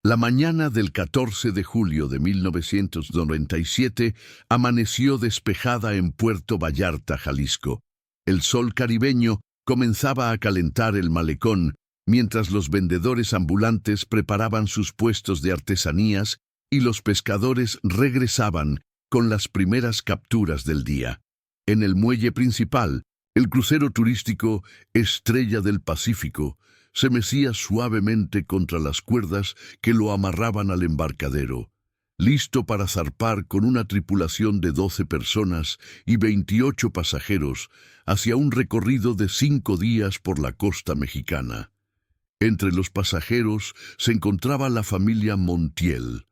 La mañana del 14 de julio de 1997 amaneció despejada en Puerto Vallarta, Jalisco. El sol caribeño comenzaba a calentar el malecón, mientras los vendedores ambulantes preparaban sus puestos de artesanías y los pescadores regresaban con las primeras capturas del día. En el muelle principal, el crucero turístico Estrella del Pacífico se mecía suavemente contra las cuerdas que lo amarraban al embarcadero, listo para zarpar con una tripulación de 12 personas y 28 pasajeros hacia un recorrido de 5 días por la costa mexicana. Entre los pasajeros se encontraba la familia Montiel.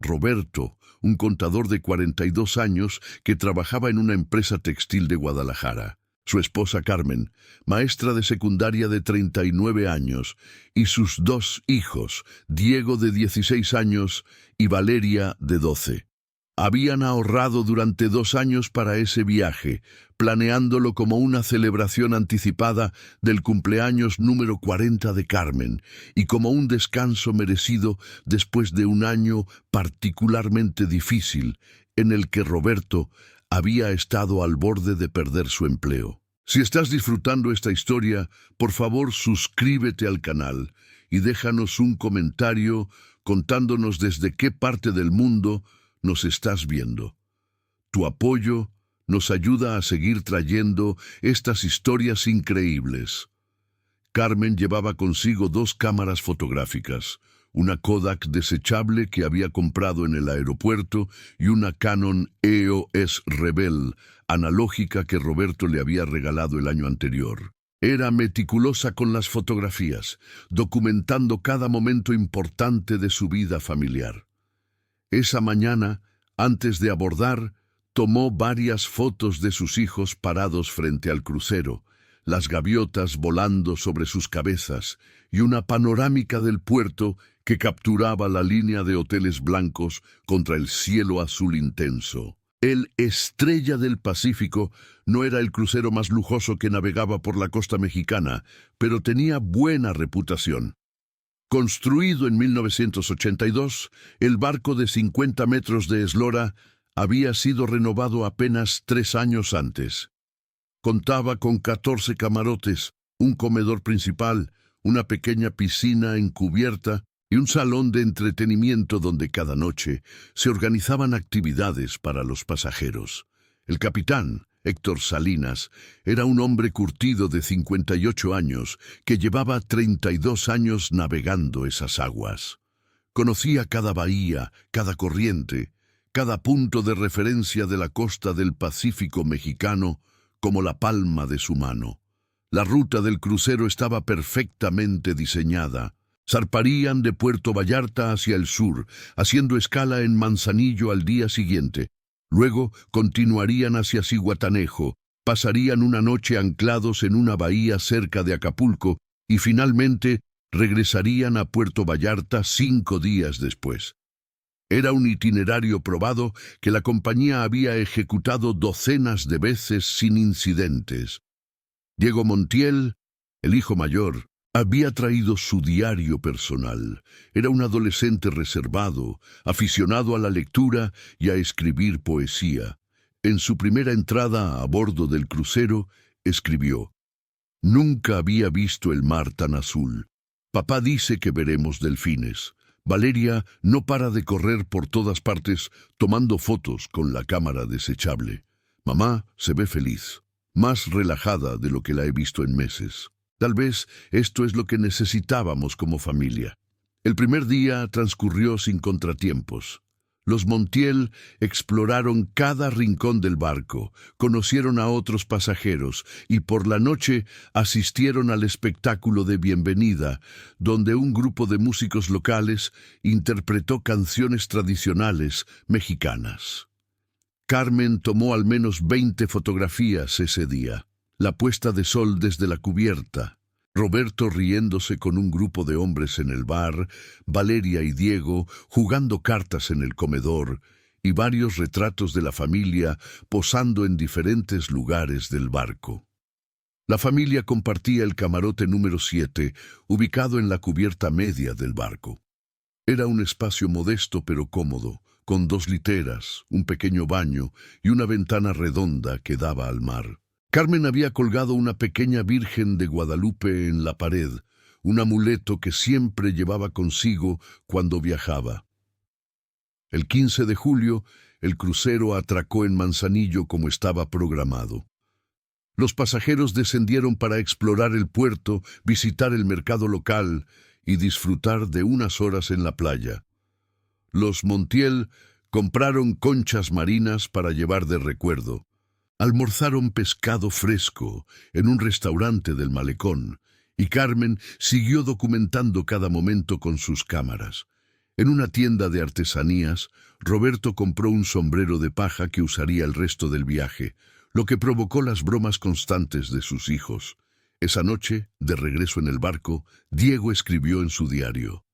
Roberto, un contador de 42 años que trabajaba en una empresa textil de Guadalajara. Su esposa Carmen, maestra de secundaria de 39 años, y sus 2 hijos, Diego de 16 años y Valeria de 12. Habían ahorrado durante 2 años para ese viaje, planeándolo como una celebración anticipada del cumpleaños número 40 de Carmen y como un descanso merecido después de un año particularmente difícil en el que Roberto había estado al borde de perder su empleo. Si estás disfrutando esta historia, por favor suscríbete al canal y déjanos un comentario contándonos desde qué parte del mundo nos estás viendo. Tu apoyo nos ayuda a seguir trayendo estas historias increíbles. Carmen llevaba consigo 2 cámaras fotográficas, una Kodak desechable que había comprado en el aeropuerto y una Canon EOS Rebel analógica que Roberto le había regalado el año anterior. Era meticulosa con las fotografías, documentando cada momento importante de su vida familiar. Esa mañana, antes de abordar, tomó varias fotos de sus hijos parados frente al crucero, las gaviotas volando sobre sus cabezas y una panorámica del puerto que capturaba la línea de hoteles blancos contra el cielo azul intenso. El Estrella del Pacífico no era el crucero más lujoso que navegaba por la costa mexicana, pero tenía buena reputación. Construido en 1982, el barco de 50 metros de eslora había sido renovado apenas 3 años antes. Contaba con 14 camarotes, un comedor principal, una pequeña piscina encubierta y un salón de entretenimiento donde cada noche se organizaban actividades para los pasajeros. El capitán, Héctor Salinas, era un hombre curtido de 58 años que llevaba 32 años navegando esas aguas. Conocía cada bahía, cada corriente, cada punto de referencia de la costa del Pacífico mexicano como la palma de su mano. La ruta del crucero estaba perfectamente diseñada. Zarparían de Puerto Vallarta hacia el sur, haciendo escala en Manzanillo al día siguiente. Luego continuarían hacia Zihuatanejo, pasarían una noche anclados en una bahía cerca de Acapulco y finalmente regresarían a Puerto Vallarta 5 días después. Era un itinerario probado que la compañía había ejecutado docenas de veces sin incidentes. Diego Montiel, el hijo mayor, había traído su diario personal. Era un adolescente reservado, aficionado a la lectura y a escribir poesía. En su primera entrada a bordo del crucero, escribió: «Nunca había visto el mar tan azul. Papá dice que veremos delfines. Valeria no para de correr por todas partes tomando fotos con la cámara desechable. Mamá se ve feliz, más relajada de lo que la he visto en meses. Tal vez esto es lo que necesitábamos como familia». El primer día transcurrió sin contratiempos. Los Montiel exploraron cada rincón del barco, conocieron a otros pasajeros y por la noche asistieron al espectáculo de bienvenida, donde un grupo de músicos locales interpretó canciones tradicionales mexicanas. Carmen tomó al menos 20 fotografías ese día. La puesta de sol desde la cubierta, Roberto riéndose con un grupo de hombres en el bar, Valeria y Diego jugando cartas en el comedor y varios retratos de la familia posando en diferentes lugares del barco. La familia compartía el camarote número 7, ubicado en la cubierta media del barco. Era un espacio modesto pero cómodo, con 2 literas, un pequeño baño y una ventana redonda que daba al mar. Carmen había colgado una pequeña Virgen de Guadalupe en la pared, un amuleto que siempre llevaba consigo cuando viajaba. El 15 de julio, el crucero atracó en Manzanillo como estaba programado. Los pasajeros descendieron para explorar el puerto, visitar el mercado local y disfrutar de unas horas en la playa. Los Montiel compraron conchas marinas para llevar de recuerdo. Almorzaron pescado fresco en un restaurante del malecón y Carmen siguió documentando cada momento con sus cámaras. En una tienda de artesanías, Roberto compró un sombrero de paja que usaría el resto del viaje, lo que provocó las bromas constantes de sus hijos. Esa noche, de regreso en el barco, Diego escribió en su diario: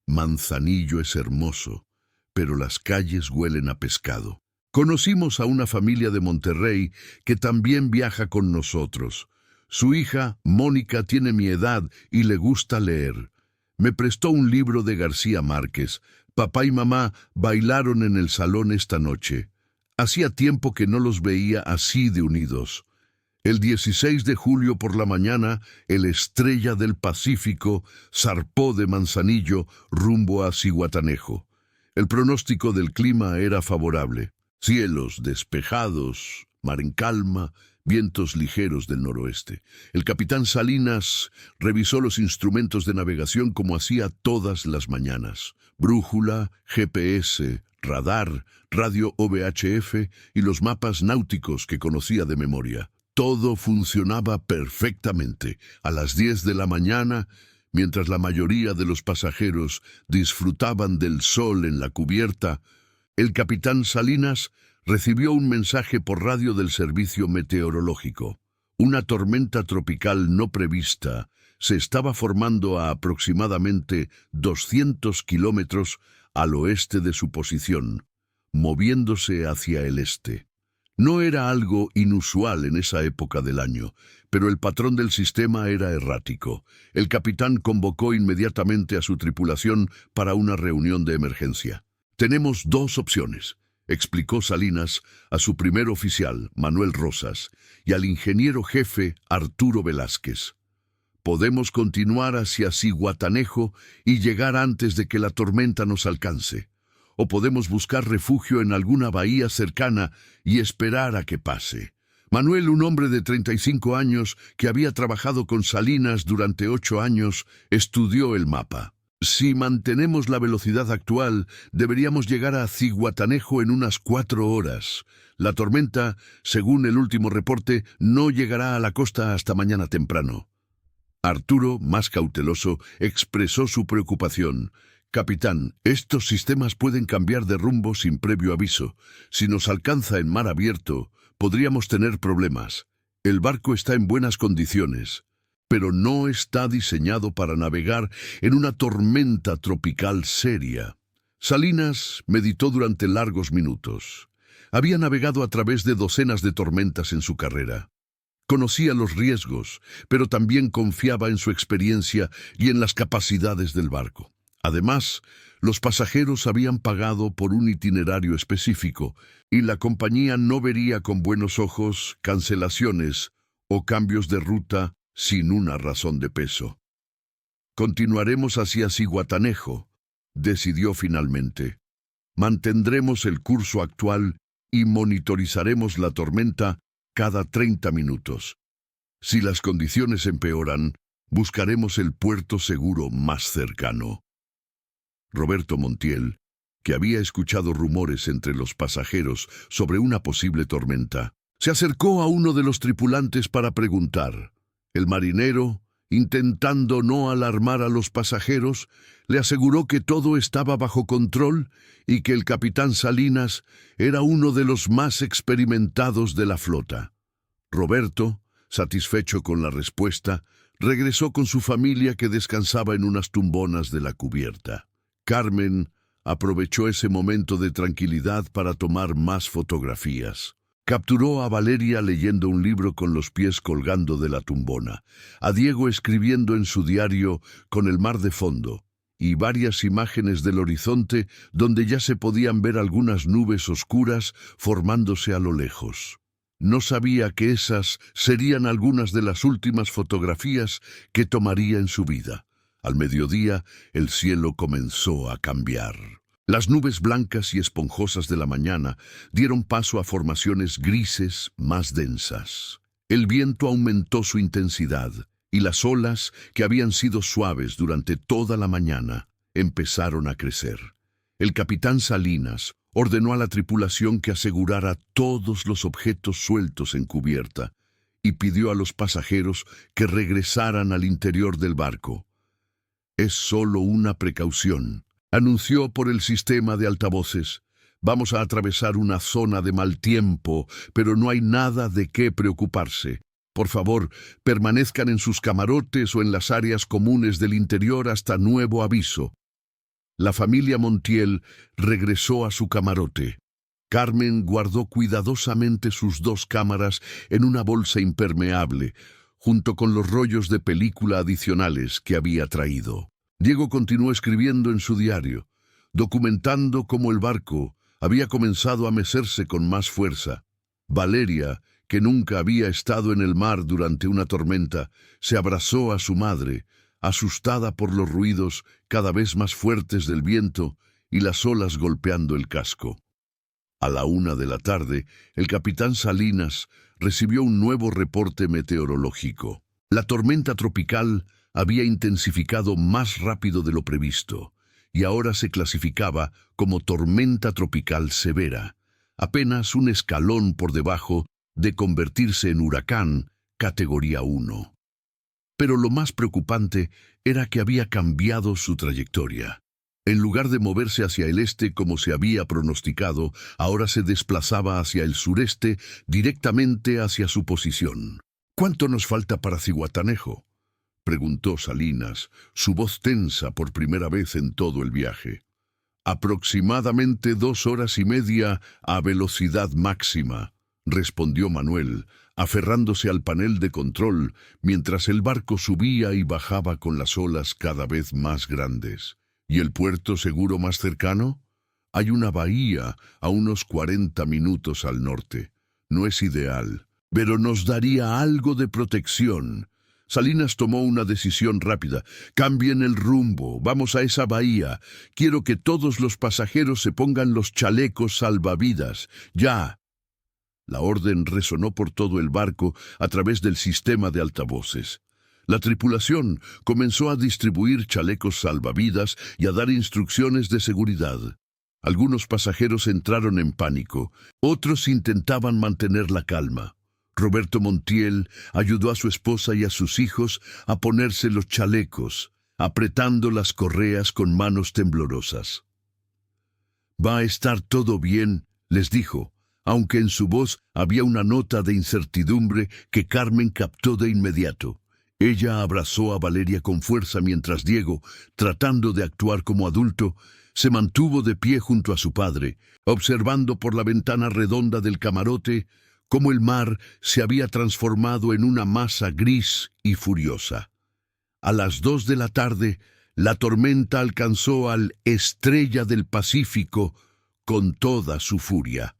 «Manzanillo es hermoso, pero las calles huelen a pescado. Conocimos a una familia de Monterrey que también viaja con nosotros. Su hija, Mónica, tiene mi edad y le gusta leer. Me prestó un libro de García Márquez. Papá y mamá bailaron en el salón esta noche. Hacía tiempo que no los veía así de unidos». El 16 de julio por la mañana, el Estrella del Pacífico zarpó de Manzanillo rumbo a Zihuatanejo. El pronóstico del clima era favorable. Cielos despejados, mar en calma, vientos ligeros del noroeste. El capitán Salinas revisó los instrumentos de navegación como hacía todas las mañanas. Brújula, GPS, radar, radio OVHF y los mapas náuticos que conocía de memoria. Todo funcionaba perfectamente. A las 10 de la mañana, mientras la mayoría de los pasajeros disfrutaban del sol en la cubierta, el capitán Salinas recibió un mensaje por radio del servicio meteorológico. Una tormenta tropical no prevista se estaba formando a aproximadamente 200 kilómetros al oeste de su posición, moviéndose hacia el este. No era algo inusual en esa época del año, pero el patrón del sistema era errático. El capitán convocó inmediatamente a su tripulación para una reunión de emergencia. «Tenemos 2 opciones», explicó Salinas a su primer oficial, Manuel Rosas, y al ingeniero jefe, Arturo Velázquez. «Podemos continuar hacia Zihuatanejo y llegar antes de que la tormenta nos alcance. O podemos buscar refugio en alguna bahía cercana y esperar a que pase». Manuel, un hombre de 35 años que había trabajado con Salinas durante 8 años, estudió el mapa. «Si mantenemos la velocidad actual, deberíamos llegar a Zihuatanejo en unas 4 horas. La tormenta, según el último reporte, no llegará a la costa hasta mañana temprano». Arturo, más cauteloso, expresó su preocupación. «Capitán, estos sistemas pueden cambiar de rumbo sin previo aviso. Si nos alcanza en mar abierto, podríamos tener problemas. El barco está en buenas condiciones, pero no está diseñado para navegar en una tormenta tropical seria». Salinas meditó durante largos minutos. Había navegado a través de docenas de tormentas en su carrera. Conocía los riesgos, pero también confiaba en su experiencia y en las capacidades del barco. Además, los pasajeros habían pagado por un itinerario específico y la compañía no vería con buenos ojos cancelaciones o cambios de ruta sin una razón de peso. «Continuaremos hacia Zihuatanejo», decidió finalmente. «Mantendremos el curso actual y monitorizaremos la tormenta cada 30 minutos. Si las condiciones empeoran, buscaremos el puerto seguro más cercano». Roberto Montiel, que había escuchado rumores entre los pasajeros sobre una posible tormenta, se acercó a uno de los tripulantes para preguntar. El marinero, intentando no alarmar a los pasajeros, le aseguró que todo estaba bajo control y que el capitán Salinas era uno de los más experimentados de la flota. Roberto, satisfecho con la respuesta, regresó con su familia que descansaba en unas tumbonas de la cubierta. Carmen aprovechó ese momento de tranquilidad para tomar más fotografías. Capturó a Valeria leyendo un libro con los pies colgando de la tumbona, a Diego escribiendo en su diario con el mar de fondo, y varias imágenes del horizonte donde ya se podían ver algunas nubes oscuras formándose a lo lejos. No sabía que esas serían algunas de las últimas fotografías que tomaría en su vida. Al mediodía, el cielo comenzó a cambiar. Las nubes blancas y esponjosas de la mañana dieron paso a formaciones grises más densas. El viento aumentó su intensidad y las olas, que habían sido suaves durante toda la mañana, empezaron a crecer. El capitán Salinas ordenó a la tripulación que asegurara todos los objetos sueltos en cubierta y pidió a los pasajeros que regresaran al interior del barco. «Es solo una precaución», anunció por el sistema de altavoces. «Vamos a atravesar una zona de mal tiempo, pero no hay nada de qué preocuparse. Por favor, permanezcan en sus camarotes o en las áreas comunes del interior hasta nuevo aviso». La familia Montiel regresó a su camarote. Carmen guardó cuidadosamente sus 2 cámaras en una bolsa impermeable, junto con los rollos de película adicionales que había traído. Diego continuó escribiendo en su diario, documentando cómo el barco había comenzado a mecerse con más fuerza. Valeria, que nunca había estado en el mar durante una tormenta, se abrazó a su madre, asustada por los ruidos cada vez más fuertes del viento y las olas golpeando el casco. A la 1 de la tarde, el capitán Salinas recibió un nuevo reporte meteorológico. La tormenta tropical había intensificado más rápido de lo previsto y ahora se clasificaba como tormenta tropical severa, apenas un escalón por debajo de convertirse en huracán categoría 1. Pero lo más preocupante era que había cambiado su trayectoria. En lugar de moverse hacia el este como se había pronosticado, ahora se desplazaba hacia el sureste, directamente hacia su posición. «¿Cuánto nos falta para Zihuatanejo?», preguntó Salinas, su voz tensa por primera vez en todo el viaje. «Aproximadamente 2 horas y media a velocidad máxima», respondió Manuel, aferrándose al panel de control mientras el barco subía y bajaba con las olas cada vez más grandes. «¿Y el puerto seguro más cercano? Hay una bahía a unos 40 minutos al norte. No es ideal, pero nos daría algo de protección». Salinas tomó una decisión rápida. «Cambien el rumbo, vamos a esa bahía. Quiero que todos los pasajeros se pongan los chalecos salvavidas. ¡Ya!». La orden resonó por todo el barco a través del sistema de altavoces. La tripulación comenzó a distribuir chalecos salvavidas y a dar instrucciones de seguridad. Algunos pasajeros entraron en pánico, otros intentaban mantener la calma. Roberto Montiel ayudó a su esposa y a sus hijos a ponerse los chalecos, apretando las correas con manos temblorosas. «Va a estar todo bien», les dijo, aunque en su voz había una nota de incertidumbre que Carmen captó de inmediato. Ella abrazó a Valeria con fuerza mientras Diego, tratando de actuar como adulto, se mantuvo de pie junto a su padre, observando por la ventana redonda del camarote cómo el mar se había transformado en una masa gris y furiosa. A las 2 de la tarde, la tormenta alcanzó al Estrella del Pacífico con toda su furia.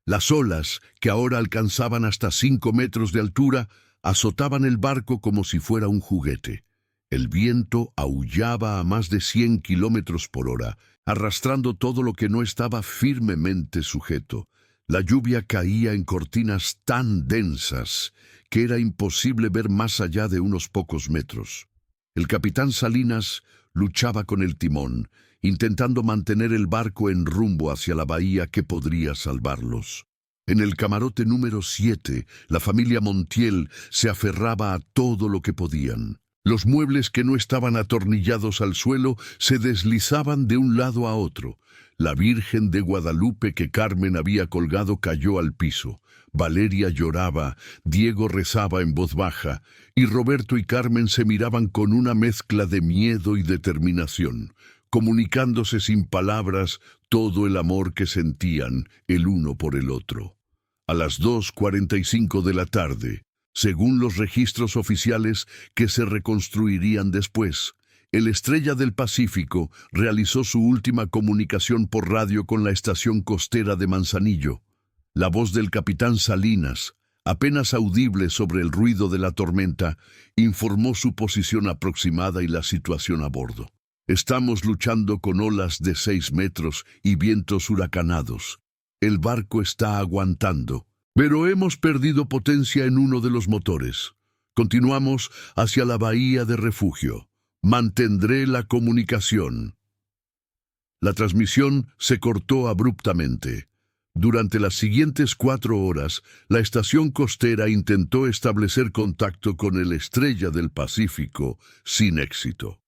Las olas, que ahora alcanzaban hasta 5 metros de altura, azotaban el barco como si fuera un juguete. El viento aullaba a más de 100 kilómetros por hora, arrastrando todo lo que no estaba firmemente sujeto. La lluvia caía en cortinas tan densas que era imposible ver más allá de unos pocos metros. El capitán Salinas luchaba con el timón, intentando mantener el barco en rumbo hacia la bahía que podría salvarlos. En el camarote número 7, la familia Montiel se aferraba a todo lo que podían. Los muebles que no estaban atornillados al suelo se deslizaban de un lado a otro. La Virgen de Guadalupe que Carmen había colgado cayó al piso. Valeria lloraba, Diego rezaba en voz baja, y Roberto y Carmen se miraban con una mezcla de miedo y determinación, comunicándose sin palabras todo el amor que sentían el uno por el otro. A las 2:45 de la tarde, según los registros oficiales que se reconstruirían después, el Estrella del Pacífico realizó su última comunicación por radio con la estación costera de Manzanillo. La voz del capitán Salinas, apenas audible sobre el ruido de la tormenta, informó su posición aproximada y la situación a bordo. Estamos luchando con olas de 6 metros y vientos huracanados. El barco está aguantando, pero hemos perdido potencia en uno de los motores. Continuamos hacia la bahía de refugio. Mantendré la comunicación. La transmisión se cortó abruptamente. Durante las siguientes 4 horas, la estación costera intentó establecer contacto con el Estrella del Pacífico sin éxito.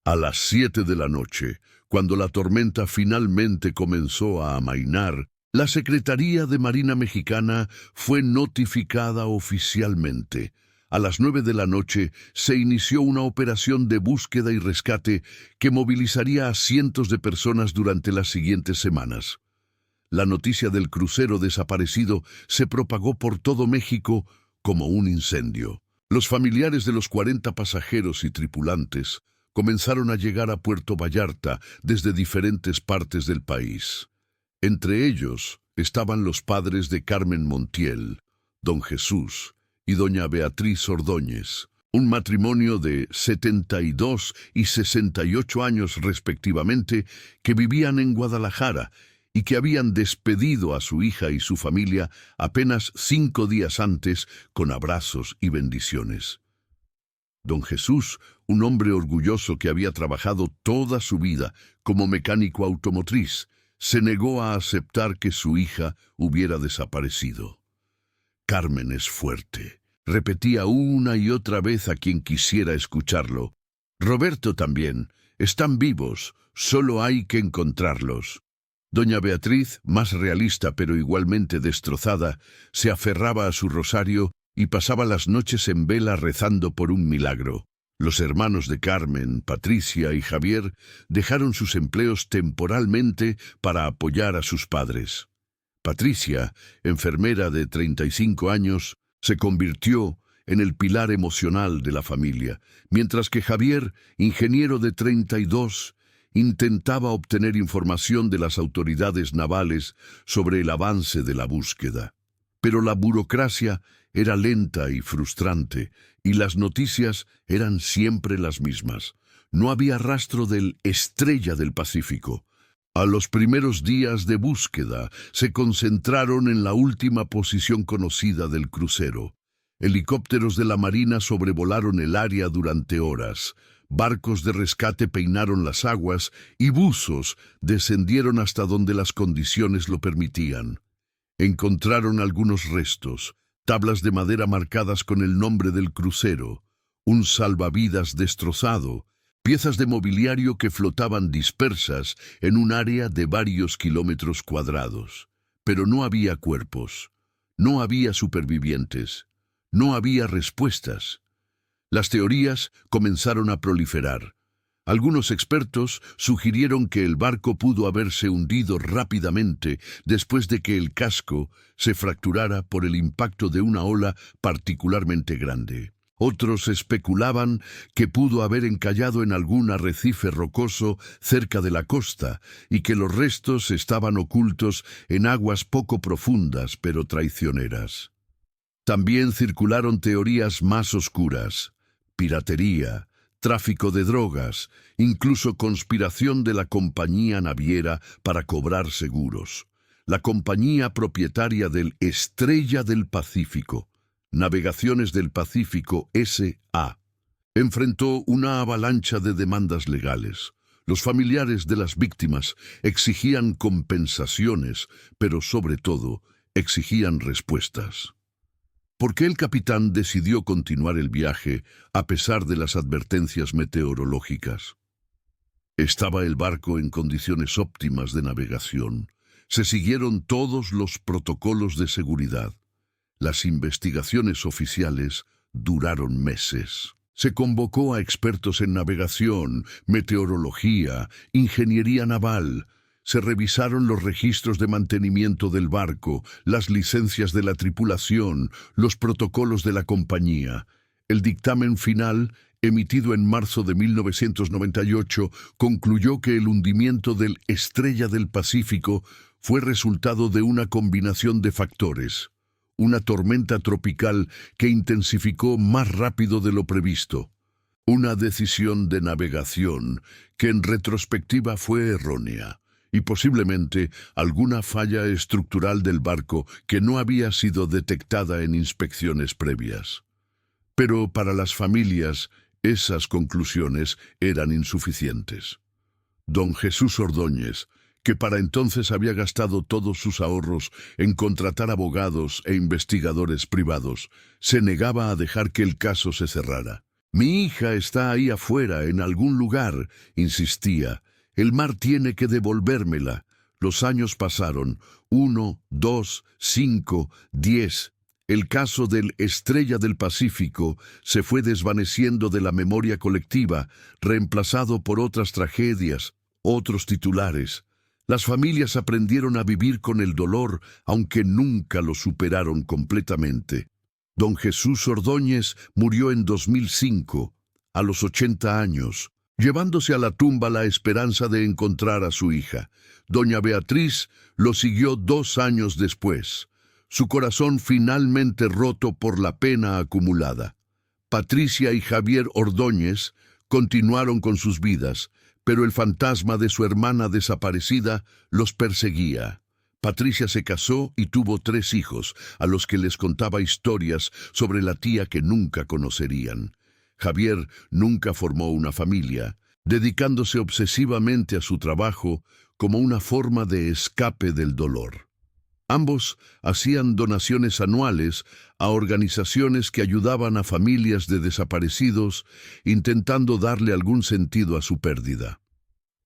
A las 7 de la noche, cuando la tormenta finalmente comenzó a amainar, la Secretaría de Marina Mexicana fue notificada oficialmente. A las 9 de la noche se inició una operación de búsqueda y rescate que movilizaría a cientos de personas durante las siguientes semanas. La noticia del crucero desaparecido se propagó por todo México como un incendio. Los familiares de los 40 pasajeros y tripulantes comenzaron a llegar a Puerto Vallarta desde diferentes partes del país. Entre ellos estaban los padres de Carmen Montiel, don Jesús y doña Beatriz Ordóñez, un matrimonio de 72 y 68 años respectivamente que vivían en Guadalajara y que habían despedido a su hija y su familia apenas 5 días antes con abrazos y bendiciones. Don Jesús, un hombre orgulloso que había trabajado toda su vida como mecánico automotriz, se negó a aceptar que su hija hubiera desaparecido. Carmen es fuerte, repetía una y otra vez a quien quisiera escucharlo. Roberto también, están vivos, solo hay que encontrarlos. Doña Beatriz, más realista pero igualmente destrozada, se aferraba a su rosario y pasaba las noches en vela rezando por un milagro. Los hermanos de Carmen, Patricia y Javier dejaron sus empleos temporalmente para apoyar a sus padres. Patricia, enfermera de 35 años, se convirtió en el pilar emocional de la familia, mientras que Javier, ingeniero de 32, intentaba obtener información de las autoridades navales sobre el avance de la búsqueda. Pero la burocracia era lenta y frustrante, y las noticias eran siempre las mismas. No había rastro del Estrella del Pacífico. A los primeros días de búsqueda se concentraron en la última posición conocida del crucero. Helicópteros de la Marina sobrevolaron el área durante horas. Barcos de rescate peinaron las aguas y buzos descendieron hasta donde las condiciones lo permitían. Encontraron algunos restos, tablas de madera marcadas con el nombre del crucero, un salvavidas destrozado, piezas de mobiliario que flotaban dispersas en un área de varios kilómetros cuadrados. Pero no había cuerpos, no había supervivientes, no había respuestas. Las teorías comenzaron a proliferar. Algunos expertos sugirieron que el barco pudo haberse hundido rápidamente después de que el casco se fracturara por el impacto de una ola particularmente grande. Otros especulaban que pudo haber encallado en algún arrecife rocoso cerca de la costa y que los restos estaban ocultos en aguas poco profundas pero traicioneras. También circularon teorías más oscuras: piratería, tráfico de drogas, incluso conspiración de la compañía naviera para cobrar seguros. La compañía propietaria del Estrella del Pacífico, Navegaciones del Pacífico S.A., enfrentó una avalancha de demandas legales. Los familiares de las víctimas exigían compensaciones, pero sobre todo exigían respuestas. ¿Por qué el capitán decidió continuar el viaje a pesar de las advertencias meteorológicas? Estaba el barco en condiciones óptimas de navegación. Se siguieron todos los protocolos de seguridad. Las investigaciones oficiales duraron meses. Se convocó a expertos en navegación, meteorología, ingeniería naval. Se revisaron los registros de mantenimiento del barco, las licencias de la tripulación, los protocolos de la compañía. El dictamen final emitido en marzo de 1998, concluyó que el hundimiento del Estrella del Pacífico fue resultado de una combinación de factores. Una tormenta tropical que intensificó más rápido de lo previsto. Una decisión de navegación que en retrospectiva fue errónea. Y posiblemente alguna falla estructural del barco que no había sido detectada en inspecciones previas. Pero para las familias, esas conclusiones eran insuficientes. Don Jesús Ordóñez, que para entonces había gastado todos sus ahorros en contratar abogados e investigadores privados, se negaba a dejar que el caso se cerrara. «Mi hija está ahí afuera, en algún lugar», insistía. «El mar tiene que devolvérmela». Los años pasaron, 1, 2, 5, 10. El caso del Estrella del Pacífico se fue desvaneciendo de la memoria colectiva, reemplazado por otras tragedias, otros titulares. Las familias aprendieron a vivir con el dolor, aunque nunca lo superaron completamente. Don Jesús Ordóñez murió en 2005, a los 80 años, llevándose a la tumba la esperanza de encontrar a su hija. Doña Beatriz lo siguió 2 años después, su corazón finalmente roto por la pena acumulada. Patricia y Javier Ordóñez continuaron con sus vidas, pero el fantasma de su hermana desaparecida los perseguía. Patricia se casó y tuvo 3 hijos, a los que les contaba historias sobre la tía que nunca conocerían. Javier nunca formó una familia, dedicándose obsesivamente a su trabajo como una forma de escape del dolor. Ambos hacían donaciones anuales a organizaciones que ayudaban a familias de desaparecidos, intentando darle algún sentido a su pérdida.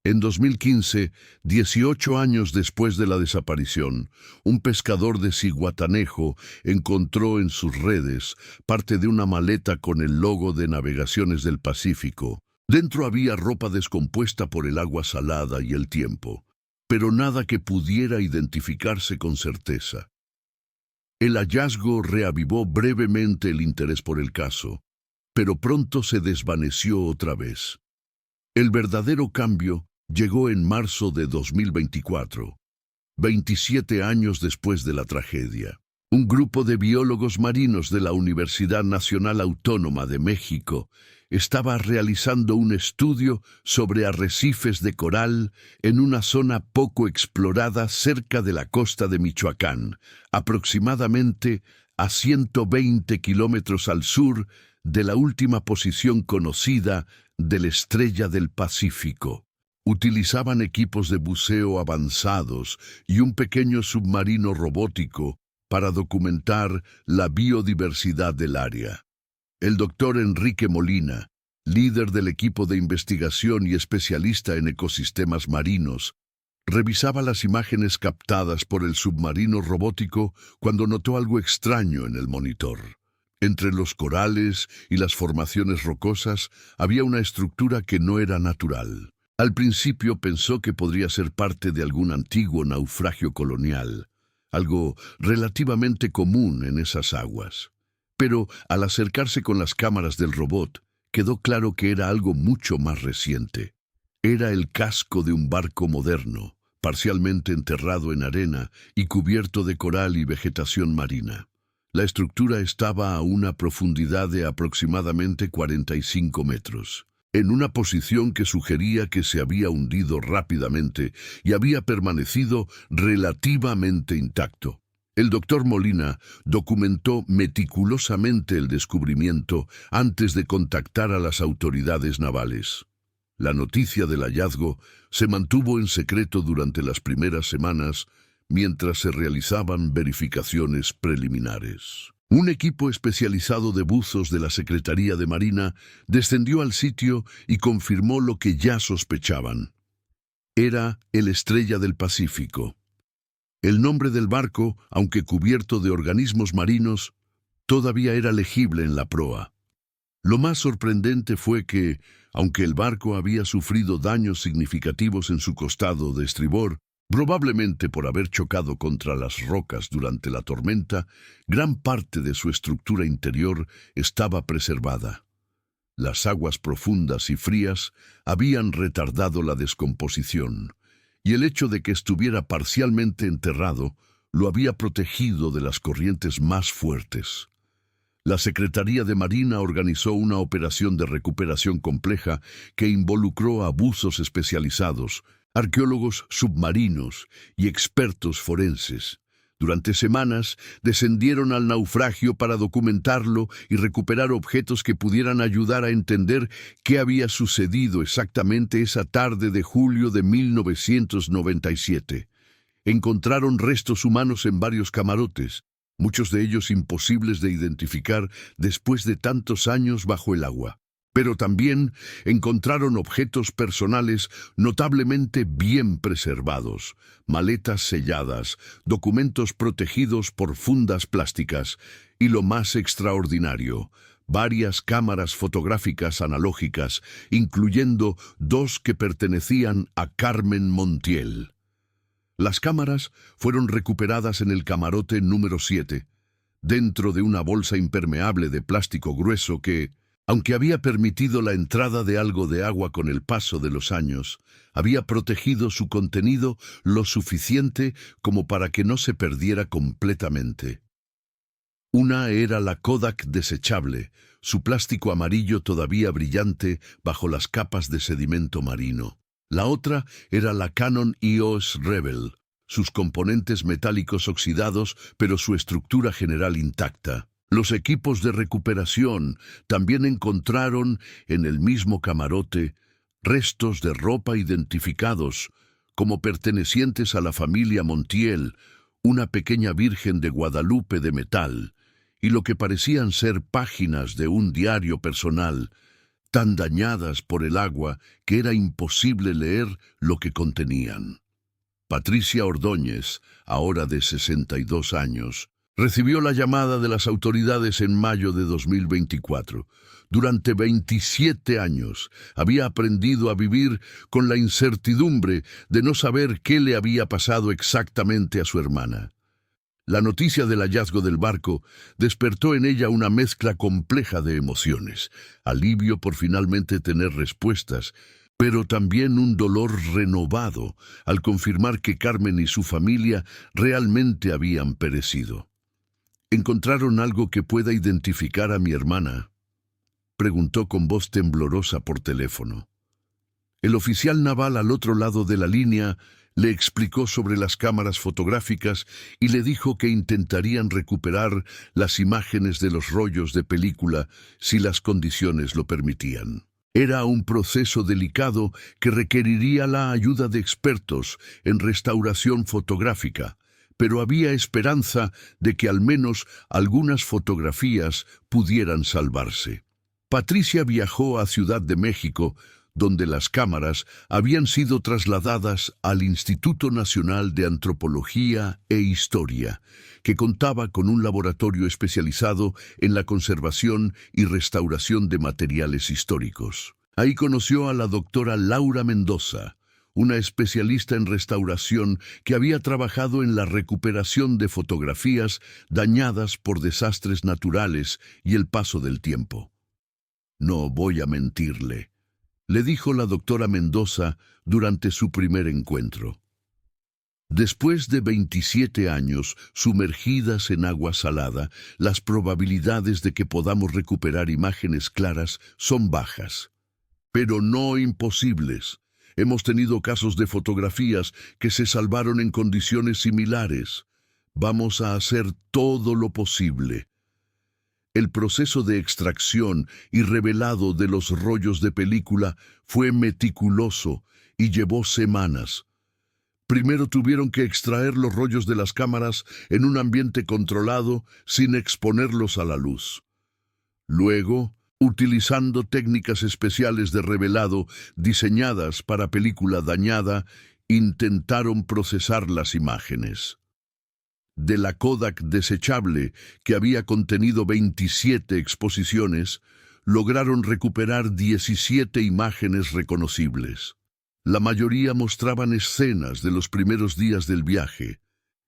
En 2015, 18 años después de la desaparición, un pescador de Zihuatanejo encontró en sus redes parte de una maleta con el logo de Navegaciones del Pacífico. Dentro había ropa descompuesta por el agua salada y el tiempo, pero nada que pudiera identificarse con certeza. El hallazgo reavivó brevemente el interés por el caso, pero pronto se desvaneció otra vez. El verdadero cambio llegó en marzo de 2024, 27 años después de la tragedia. Un grupo de biólogos marinos de la Universidad Nacional Autónoma de México estaba realizando un estudio sobre arrecifes de coral en una zona poco explorada cerca de la costa de Michoacán, aproximadamente a 120 kilómetros al sur de la última posición conocida de la Estrella del Pacífico. Utilizaban equipos de buceo avanzados y un pequeño submarino robótico para documentar la biodiversidad del área. El doctor Enrique Molina, líder del equipo de investigación y especialista en ecosistemas marinos, revisaba las imágenes captadas por el submarino robótico cuando notó algo extraño en el monitor. Entre los corales y las formaciones rocosas había una estructura que no era natural. Al principio pensó que podría ser parte de algún antiguo naufragio colonial, algo relativamente común en esas aguas. Pero al acercarse con las cámaras del robot, quedó claro que era algo mucho más reciente. Era el casco de un barco moderno, parcialmente enterrado en arena y cubierto de coral y vegetación marina. La estructura estaba a una profundidad de aproximadamente 45 metros. En una posición que sugería que se había hundido rápidamente y había permanecido relativamente intacto. El doctor Molina documentó meticulosamente el descubrimiento antes de contactar a las autoridades navales. La noticia del hallazgo se mantuvo en secreto durante las primeras semanas mientras se realizaban verificaciones preliminares. Un equipo especializado de buzos de la Secretaría de Marina descendió al sitio y confirmó lo que ya sospechaban. Era el Estrella del Pacífico. El nombre del barco, aunque cubierto de organismos marinos, todavía era legible en la proa. Lo más sorprendente fue que, aunque el barco había sufrido daños significativos en su costado de estribor, probablemente por haber chocado contra las rocas durante la tormenta, gran parte de su estructura interior estaba preservada. Las aguas profundas y frías habían retardado la descomposición, y el hecho de que estuviera parcialmente enterrado lo había protegido de las corrientes más fuertes. La Secretaría de Marina organizó una operación de recuperación compleja que involucró a buzos especializados, arqueólogos submarinos y expertos forenses. Durante semanas descendieron al naufragio para documentarlo y recuperar objetos que pudieran ayudar a entender qué había sucedido exactamente esa tarde de julio de 1997. Encontraron restos humanos en varios camarotes, muchos de ellos imposibles de identificar después de tantos años bajo el agua. Pero también encontraron objetos personales notablemente bien preservados, maletas selladas, documentos protegidos por fundas plásticas y, lo más extraordinario, varias cámaras fotográficas analógicas, incluyendo 2 que pertenecían a Carmen Montiel. Las cámaras fueron recuperadas en el camarote número 7, dentro de una bolsa impermeable de plástico grueso que, aunque había permitido la entrada de algo de agua con el paso de los años, había protegido su contenido lo suficiente como para que no se perdiera completamente. Una era la Kodak desechable, su plástico amarillo todavía brillante bajo las capas de sedimento marino. La otra era la Canon EOS Rebel, sus componentes metálicos oxidados, pero su estructura general intacta. Los equipos de recuperación también encontraron en el mismo camarote restos de ropa identificados como pertenecientes a la familia Montiel, una pequeña Virgen de Guadalupe de metal, y lo que parecían ser páginas de un diario personal, tan dañadas por el agua que era imposible leer lo que contenían. Patricia Ordóñez, ahora de 62 años, recibió la llamada de las autoridades en mayo de 2024. Durante 27 años había aprendido a vivir con la incertidumbre de no saber qué le había pasado exactamente a su hermana. La noticia del hallazgo del barco despertó en ella una mezcla compleja de emociones, alivio por finalmente tener respuestas, pero también un dolor renovado al confirmar que Carmen y su familia realmente habían perecido. ¿Encontraron algo que pueda identificar a mi hermana?, preguntó con voz temblorosa por teléfono. El oficial naval al otro lado de la línea le explicó sobre las cámaras fotográficas y le dijo que intentarían recuperar las imágenes de los rollos de película si las condiciones lo permitían. Era un proceso delicado que requeriría la ayuda de expertos en restauración fotográfica, pero había esperanza de que al menos algunas fotografías pudieran salvarse. Patricia viajó a Ciudad de México, donde las cámaras habían sido trasladadas al Instituto Nacional de Antropología e Historia, que contaba con un laboratorio especializado en la conservación y restauración de materiales históricos. Ahí conoció a la doctora Laura Mendoza, una especialista en restauración que había trabajado en la recuperación de fotografías dañadas por desastres naturales y el paso del tiempo. «No voy a mentirle», le dijo la doctora Mendoza durante su primer encuentro. Después de 27 años sumergidas en agua salada, las probabilidades de que podamos recuperar imágenes claras son bajas, pero no imposibles. Hemos tenido casos de fotografías que se salvaron en condiciones similares. Vamos a hacer todo lo posible. El proceso de extracción y revelado de los rollos de película fue meticuloso y llevó semanas. Primero tuvieron que extraer los rollos de las cámaras en un ambiente controlado sin exponerlos a la luz. Luego, utilizando técnicas especiales de revelado diseñadas para película dañada, intentaron procesar las imágenes. De la Kodak desechable, que había contenido 27 exposiciones, lograron recuperar 17 imágenes reconocibles. La mayoría mostraban escenas de los primeros días del viaje: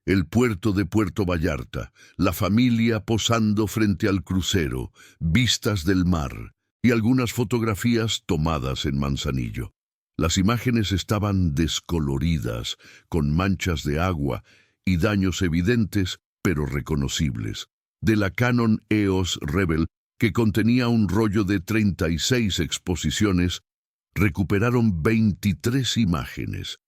el puerto de Puerto Vallarta, la familia posando frente al crucero, vistas del mar, y algunas fotografías tomadas en Manzanillo. Las imágenes estaban descoloridas, con manchas de agua y daños evidentes, pero reconocibles. De la Canon EOS Rebel, que contenía un rollo de 36 exposiciones, recuperaron 23 imágenes.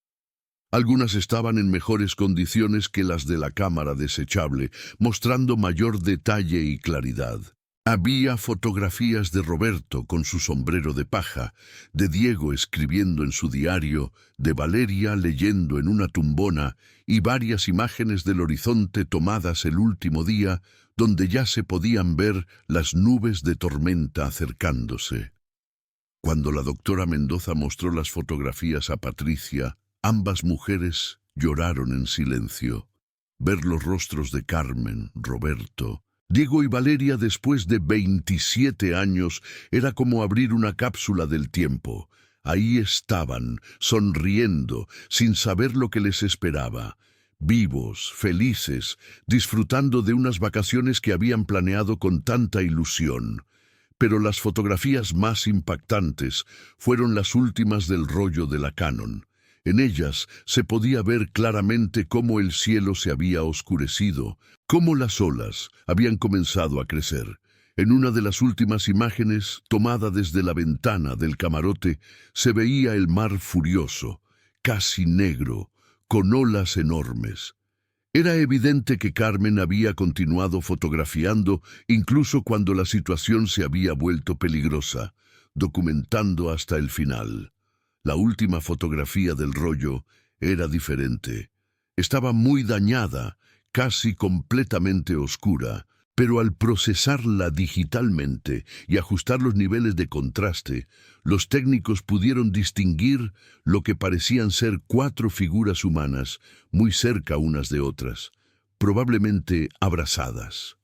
Algunas estaban en mejores condiciones que las de la cámara desechable, mostrando mayor detalle y claridad. Había fotografías de Roberto con su sombrero de paja, de Diego escribiendo en su diario, de Valeria leyendo en una tumbona y varias imágenes del horizonte tomadas el último día, donde ya se podían ver las nubes de tormenta acercándose. Cuando la doctora Mendoza mostró las fotografías a Patricia, ambas mujeres lloraron en silencio. Ver los rostros de Carmen, Roberto, Diego y Valeria después de 27 años era como abrir una cápsula del tiempo. Ahí estaban, sonriendo, sin saber lo que les esperaba. Vivos, felices, disfrutando de unas vacaciones que habían planeado con tanta ilusión. Pero las fotografías más impactantes fueron las últimas del rollo de la Canon. En ellas se podía ver claramente cómo el cielo se había oscurecido, cómo las olas habían comenzado a crecer. En una de las últimas imágenes, tomada desde la ventana del camarote, se veía el mar furioso, casi negro, con olas enormes. Era evidente que Carmen había continuado fotografiando incluso cuando la situación se había vuelto peligrosa, documentando hasta el final. La última fotografía del rollo era diferente. Estaba muy dañada, casi completamente oscura, pero al procesarla digitalmente y ajustar los niveles de contraste, los técnicos pudieron distinguir lo que parecían ser 4 figuras humanas, muy cerca unas de otras, probablemente abrazadas.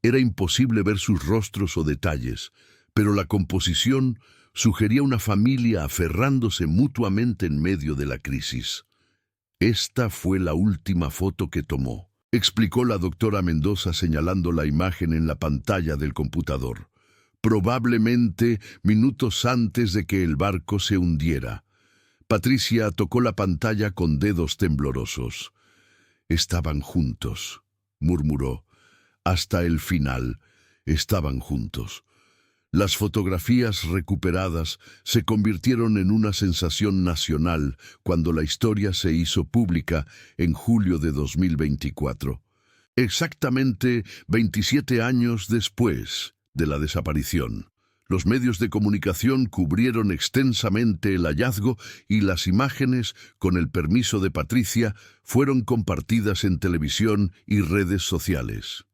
Era imposible ver sus rostros o detalles, pero la composición sugería una familia aferrándose mutuamente en medio de la crisis. Esta fue la última foto que tomó, explicó la doctora Mendoza señalando la imagen en la pantalla del computador. Probablemente minutos antes de que el barco se hundiera. Patricia tocó la pantalla con dedos temblorosos. Estaban juntos, murmuró. Hasta el final, estaban juntos. Las fotografías recuperadas se convirtieron en una sensación nacional cuando la historia se hizo pública en julio de 2024. Exactamente 27 años después de la desaparición. Los medios de comunicación cubrieron extensamente el hallazgo y las imágenes, con el permiso de Patricia, fueron compartidas en televisión y redes sociales.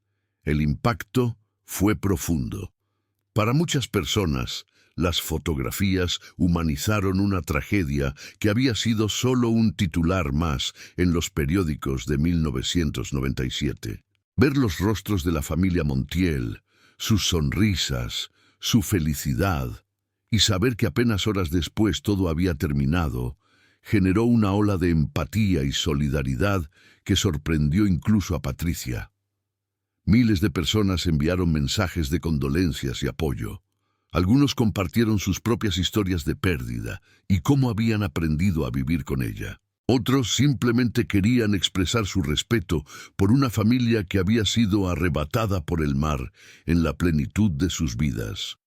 El impacto fue profundo. Para muchas personas, las fotografías humanizaron una tragedia que había sido solo un titular más en los periódicos de 1997. Ver los rostros de la familia Montiel, sus sonrisas, su felicidad, y saber que apenas horas después todo había terminado, generó una ola de empatía y solidaridad que sorprendió incluso a Patricia. Miles de personas enviaron mensajes de condolencias y apoyo. Algunos compartieron sus propias historias de pérdida y cómo habían aprendido a vivir con ella. Otros simplemente querían expresar su respeto por una familia que había sido arrebatada por el mar en la plenitud de sus vidas.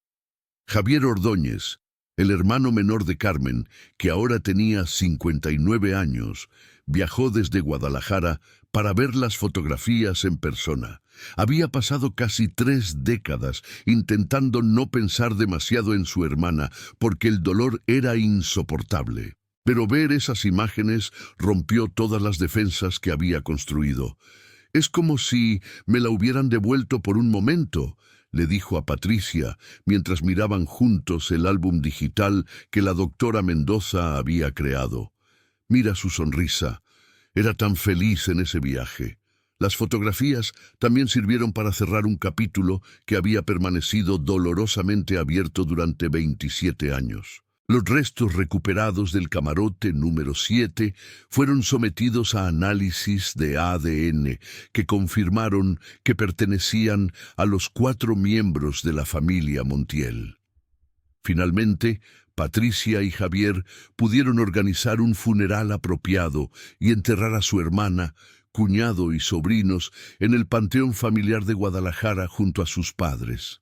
Javier Ordóñez, el hermano menor de Carmen, que ahora tenía 59 años, viajó desde Guadalajara para ver las fotografías en persona. Había pasado casi 3 décadas intentando no pensar demasiado en su hermana porque el dolor era insoportable. Pero ver esas imágenes rompió todas las defensas que había construido. «Es como si me la hubieran devuelto por un momento», le dijo a Patricia mientras miraban juntos el álbum digital que la doctora Mendoza había creado. «Mira su sonrisa. Era tan feliz en ese viaje». Las fotografías también sirvieron para cerrar un capítulo que había permanecido dolorosamente abierto durante 27 años. Los restos recuperados del camarote número 7 fueron sometidos a análisis de ADN que confirmaron que pertenecían a los 4 miembros de la familia Montiel. Finalmente, Patricia y Javier pudieron organizar un funeral apropiado y enterrar a su hermana, cuñado y sobrinos en el panteón familiar de Guadalajara junto a sus padres.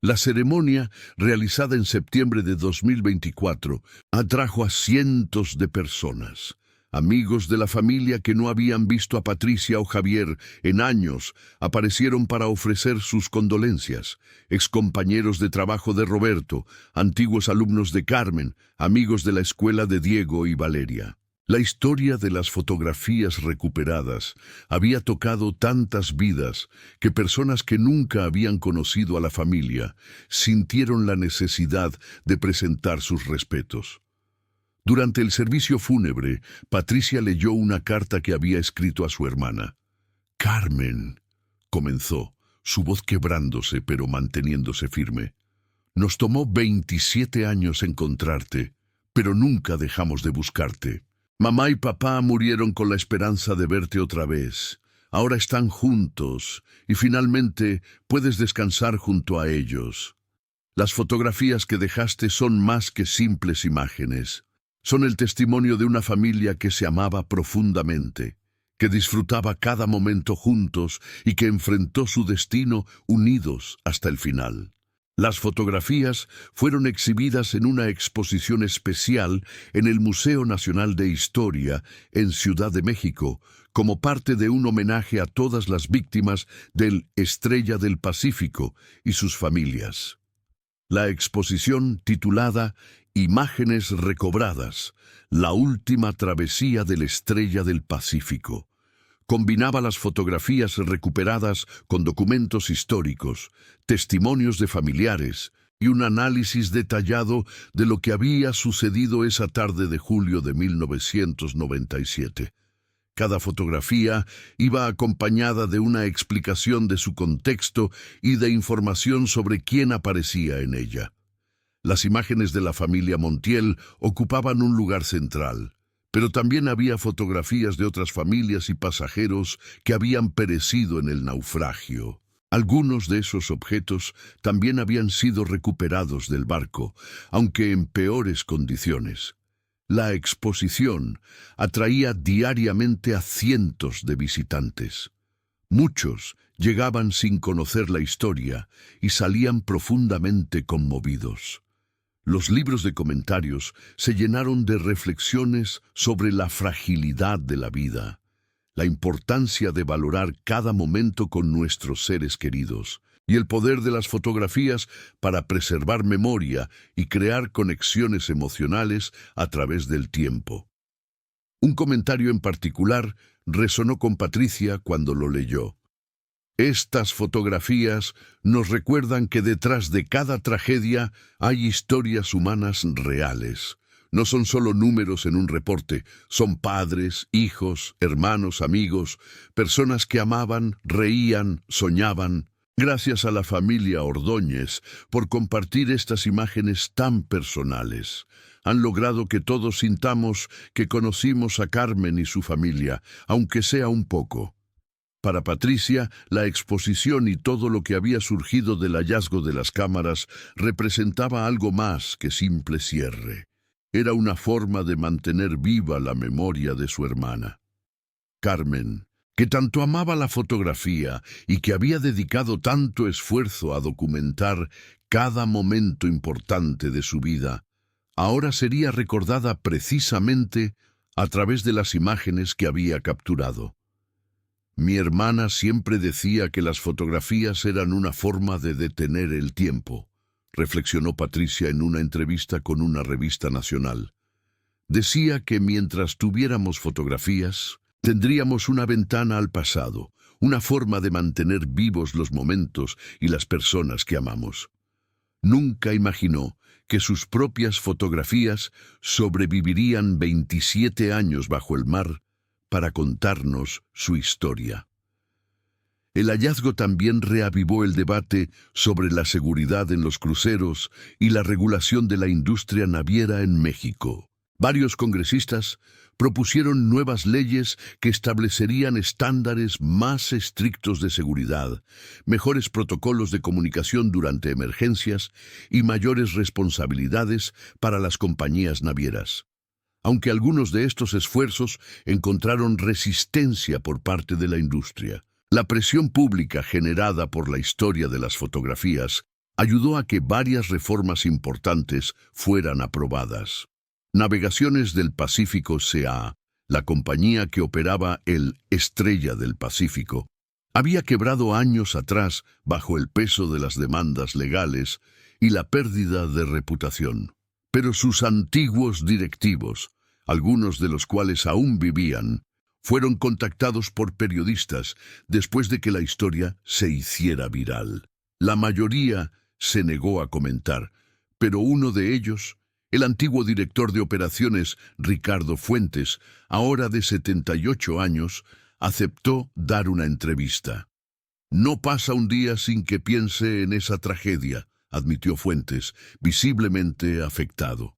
La ceremonia, realizada en septiembre de 2024, atrajo a cientos de personas. Amigos de la familia que no habían visto a Patricia o Javier en años aparecieron para ofrecer sus condolencias. Excompañeros de trabajo de Roberto, antiguos alumnos de Carmen, amigos de la escuela de Diego y Valeria. La historia de las fotografías recuperadas había tocado tantas vidas que personas que nunca habían conocido a la familia sintieron la necesidad de presentar sus respetos. Durante el servicio fúnebre, Patricia leyó una carta que había escrito a su hermana. «Carmen», comenzó, su voz quebrándose pero manteniéndose firme. «Nos tomó 27 años encontrarte, pero nunca dejamos de buscarte. Mamá y papá murieron con la esperanza de verte otra vez. Ahora están juntos y finalmente puedes descansar junto a ellos. Las fotografías que dejaste son más que simples imágenes. Son el testimonio de una familia que se amaba profundamente, que disfrutaba cada momento juntos y que enfrentó su destino unidos hasta el final. Las fotografías fueron exhibidas en una exposición especial en el Museo Nacional de Historia en Ciudad de México, como parte de un homenaje a todas las víctimas del Estrella del Pacífico y sus familias. La exposición, titulada Imágenes recobradas, la última travesía de la Estrella del Pacífico, combinaba las fotografías recuperadas con documentos históricos, testimonios de familiares y un análisis detallado de lo que había sucedido esa tarde de julio de 1997. Cada fotografía iba acompañada de una explicación de su contexto y de información sobre quién aparecía en ella. Las imágenes de la familia Montiel ocupaban un lugar central, pero también había fotografías de otras familias y pasajeros que habían perecido en el naufragio. Algunos de esos objetos también habían sido recuperados del barco, aunque en peores condiciones. La exposición atraía diariamente a cientos de visitantes. Muchos llegaban sin conocer la historia y salían profundamente conmovidos. Los libros de comentarios se llenaron de reflexiones sobre la fragilidad de la vida, la importancia de valorar cada momento con nuestros seres queridos, y el poder de las fotografías para preservar memoria y crear conexiones emocionales a través del tiempo. Un comentario en particular resonó con Patricia cuando lo leyó. Estas fotografías nos recuerdan que detrás de cada tragedia hay historias humanas reales. No son solo números en un reporte, son padres, hijos, hermanos, amigos, personas que amaban, reían, soñaban. Gracias a la familia Ordóñez por compartir estas imágenes tan personales. Han logrado que todos sintamos que conocimos a Carmen y su familia, aunque sea un poco. Para Patricia, la exposición y todo lo que había surgido del hallazgo de las cámaras representaba algo más que simple cierre. Era una forma de mantener viva la memoria de su hermana. Carmen, que tanto amaba la fotografía y que había dedicado tanto esfuerzo a documentar cada momento importante de su vida, ahora sería recordada precisamente a través de las imágenes que había capturado. Mi hermana siempre decía que las fotografías eran una forma de detener el tiempo, reflexionó Patricia en una entrevista con una revista nacional. Decía que mientras tuviéramos fotografías, tendríamos una ventana al pasado, una forma de mantener vivos los momentos y las personas que amamos. Nunca imaginó que sus propias fotografías sobrevivirían 27 años bajo el mar para contarnos su historia. El hallazgo también reavivó el debate sobre la seguridad en los cruceros y la regulación de la industria naviera en México. Varios congresistas propusieron nuevas leyes que establecerían estándares más estrictos de seguridad, mejores protocolos de comunicación durante emergencias y mayores responsabilidades para las compañías navieras. Aunque algunos de estos esfuerzos encontraron resistencia por parte de la industria, la presión pública generada por la historia de las fotografías ayudó a que varias reformas importantes fueran aprobadas. Navegaciones del Pacífico C.A., la compañía que operaba el Estrella del Pacífico, había quebrado años atrás bajo el peso de las demandas legales y la pérdida de reputación. Pero sus antiguos directivos, algunos de los cuales aún vivían, fueron contactados por periodistas después de que la historia se hiciera viral. La mayoría se negó a comentar, pero uno de ellos, el antiguo director de operaciones Ricardo Fuentes, ahora de 78 años, aceptó dar una entrevista. «No pasa un día sin que piense en esa tragedia», admitió Fuentes, visiblemente afectado.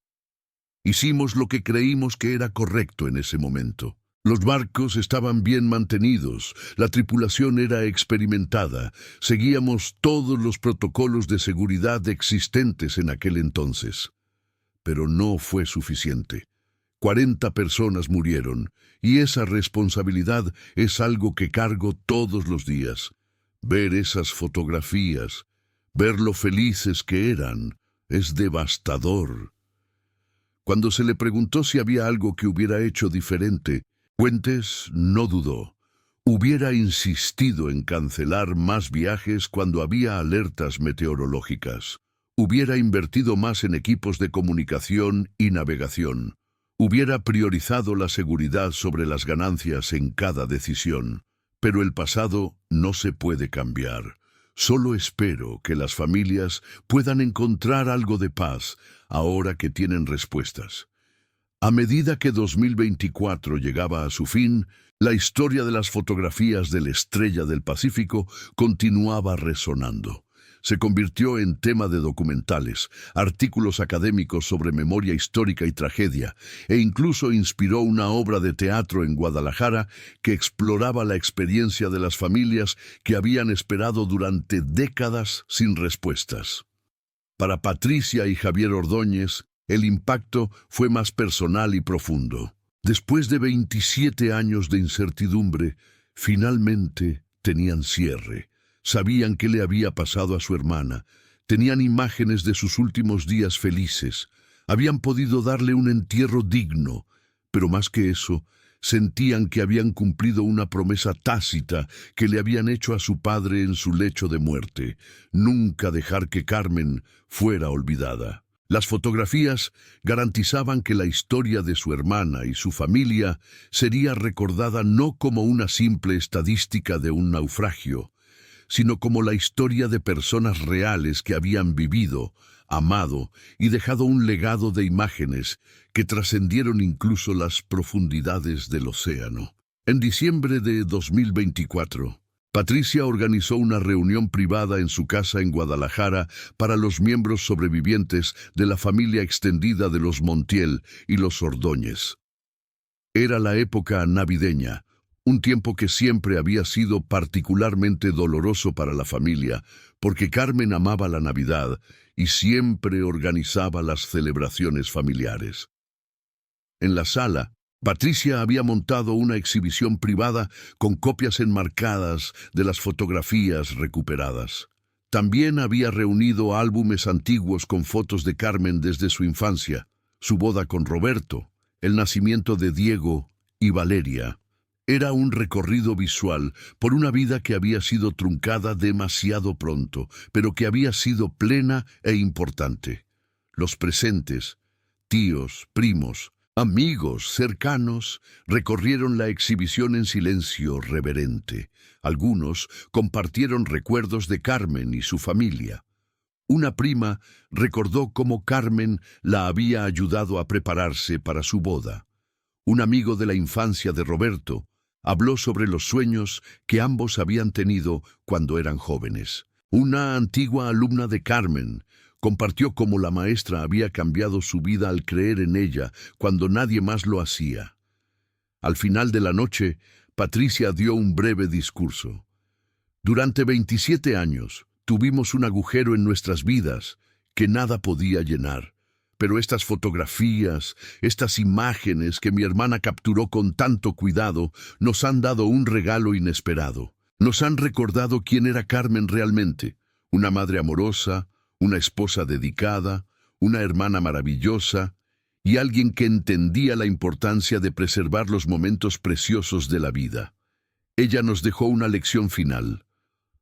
«Hicimos lo que creímos que era correcto en ese momento. Los barcos estaban bien mantenidos, la tripulación era experimentada, seguíamos todos los protocolos de seguridad existentes en aquel entonces. Pero no fue suficiente. 40 personas murieron, y esa responsabilidad es algo que cargo todos los días. Ver esas fotografías, ver lo felices que eran, es devastador». Cuando se le preguntó si había algo que hubiera hecho diferente, Fuentes no dudó. Hubiera insistido en cancelar más viajes cuando había alertas meteorológicas. Hubiera invertido más en equipos de comunicación y navegación. Hubiera priorizado la seguridad sobre las ganancias en cada decisión. Pero el pasado no se puede cambiar. Solo espero que las familias puedan encontrar algo de paz ahora que tienen respuestas. A medida que 2024 llegaba a su fin, la historia de las fotografías de la Estrella del Pacífico continuaba resonando. Se convirtió en tema de documentales, artículos académicos sobre memoria histórica y tragedia, e incluso inspiró una obra de teatro en Guadalajara que exploraba la experiencia de las familias que habían esperado durante décadas sin respuestas. Para Patricia y Javier Ordóñez, el impacto fue más personal y profundo. Después de 27 años de incertidumbre, finalmente tenían cierre. Sabían qué le había pasado a su hermana. Tenían imágenes de sus últimos días felices. Habían podido darle un entierro digno, pero más que eso, sentían que habían cumplido una promesa tácita que le habían hecho a su padre en su lecho de muerte: nunca dejar que Carmen fuera olvidada. Las fotografías garantizaban que la historia de su hermana y su familia sería recordada no como una simple estadística de un naufragio, sino como la historia de personas reales que habían vivido, amado y dejado un legado de imágenes que trascendieron incluso las profundidades del océano. En diciembre de 2024, Patricia organizó una reunión privada en su casa en Guadalajara para los miembros sobrevivientes de la familia extendida de los Montiel y los Ordóñez. Era la época navideña, un tiempo que siempre había sido particularmente doloroso para la familia, porque Carmen amaba la Navidad y siempre organizaba las celebraciones familiares. En la sala, Patricia había montado una exhibición privada con copias enmarcadas de las fotografías recuperadas. También había reunido álbumes antiguos con fotos de Carmen desde su infancia, su boda con Roberto, el nacimiento de Diego y Valeria. Era un recorrido visual por una vida que había sido truncada demasiado pronto, pero que había sido plena e importante. Los presentes, tíos, primos, amigos cercanos, recorrieron la exhibición en silencio reverente. Algunos compartieron recuerdos de Carmen y su familia. Una prima recordó cómo Carmen la había ayudado a prepararse para su boda. Un amigo de la infancia de Roberto habló sobre los sueños que ambos habían tenido cuando eran jóvenes. Una antigua alumna de Carmen Compartió cómo la maestra había cambiado su vida al creer en ella cuando nadie más lo hacía. Al final de la noche, Patricia dio un breve discurso. Durante 27 años, tuvimos un agujero en nuestras vidas que nada podía llenar. Pero estas fotografías, estas imágenes que mi hermana capturó con tanto cuidado, nos han dado un regalo inesperado. Nos han recordado quién era Carmen realmente. Una madre amorosa, una esposa dedicada, una hermana maravillosa y alguien que entendía la importancia de preservar los momentos preciosos de la vida. Ella nos dejó una lección final: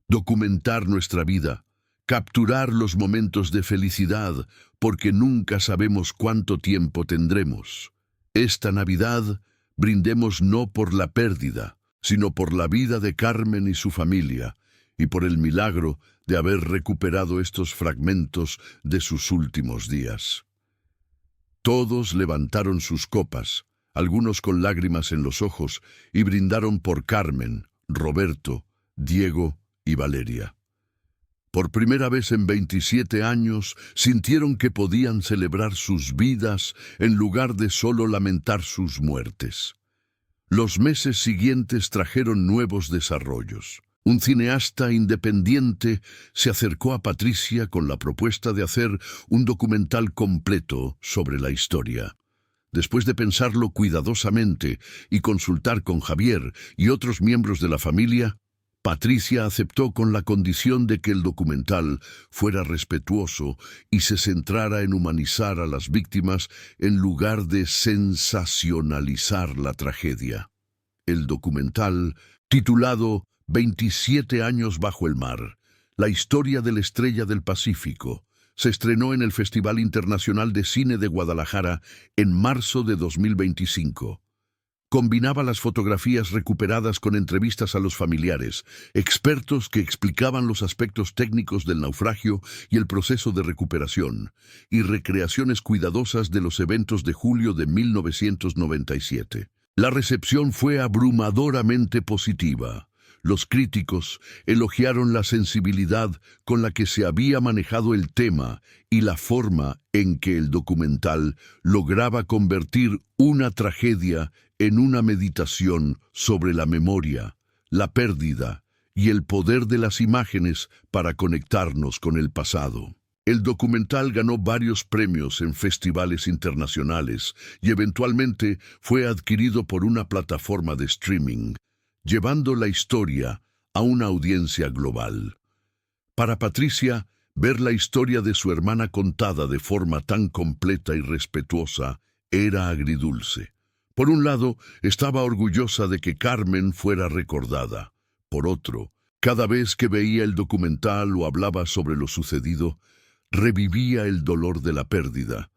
documentar nuestra vida, capturar los momentos de felicidad, porque nunca sabemos cuánto tiempo tendremos. Esta Navidad, brindemos no por la pérdida, sino por la vida de Carmen y su familia, y por el milagro de haber recuperado estos fragmentos de sus últimos días. Todos levantaron sus copas, algunos con lágrimas en los ojos, y brindaron por Carmen, Roberto, Diego y Valeria. Por primera vez en 27 años, sintieron que podían celebrar sus vidas en lugar de solo lamentar sus muertes. Los meses siguientes trajeron nuevos desarrollos. Un cineasta independiente se acercó a Patricia con la propuesta de hacer un documental completo sobre la historia. Después de pensarlo cuidadosamente y consultar con Javier y otros miembros de la familia, Patricia aceptó con la condición de que el documental fuera respetuoso y se centrara en humanizar a las víctimas en lugar de sensacionalizar la tragedia. El documental, titulado 27 años bajo el mar, la historia de la estrella del Pacífico, se estrenó en el Festival Internacional de Cine de Guadalajara en marzo de 2025. Combinaba las fotografías recuperadas con entrevistas a los familiares, expertos que explicaban los aspectos técnicos del naufragio y el proceso de recuperación, y recreaciones cuidadosas de los eventos de julio de 1997. La recepción fue abrumadoramente positiva. Los críticos elogiaron la sensibilidad con la que se había manejado el tema y la forma en que el documental lograba convertir una tragedia en una meditación sobre la memoria, la pérdida y el poder de las imágenes para conectarnos con el pasado. El documental ganó varios premios en festivales internacionales y eventualmente fue adquirido por una plataforma de streaming, llevando la historia a una audiencia global. Para Patricia, ver la historia de su hermana contada de forma tan completa y respetuosa era agridulce. Por un lado, estaba orgullosa de que Carmen fuera recordada. Por otro, cada vez que veía el documental o hablaba sobre lo sucedido, revivía el dolor de la pérdida.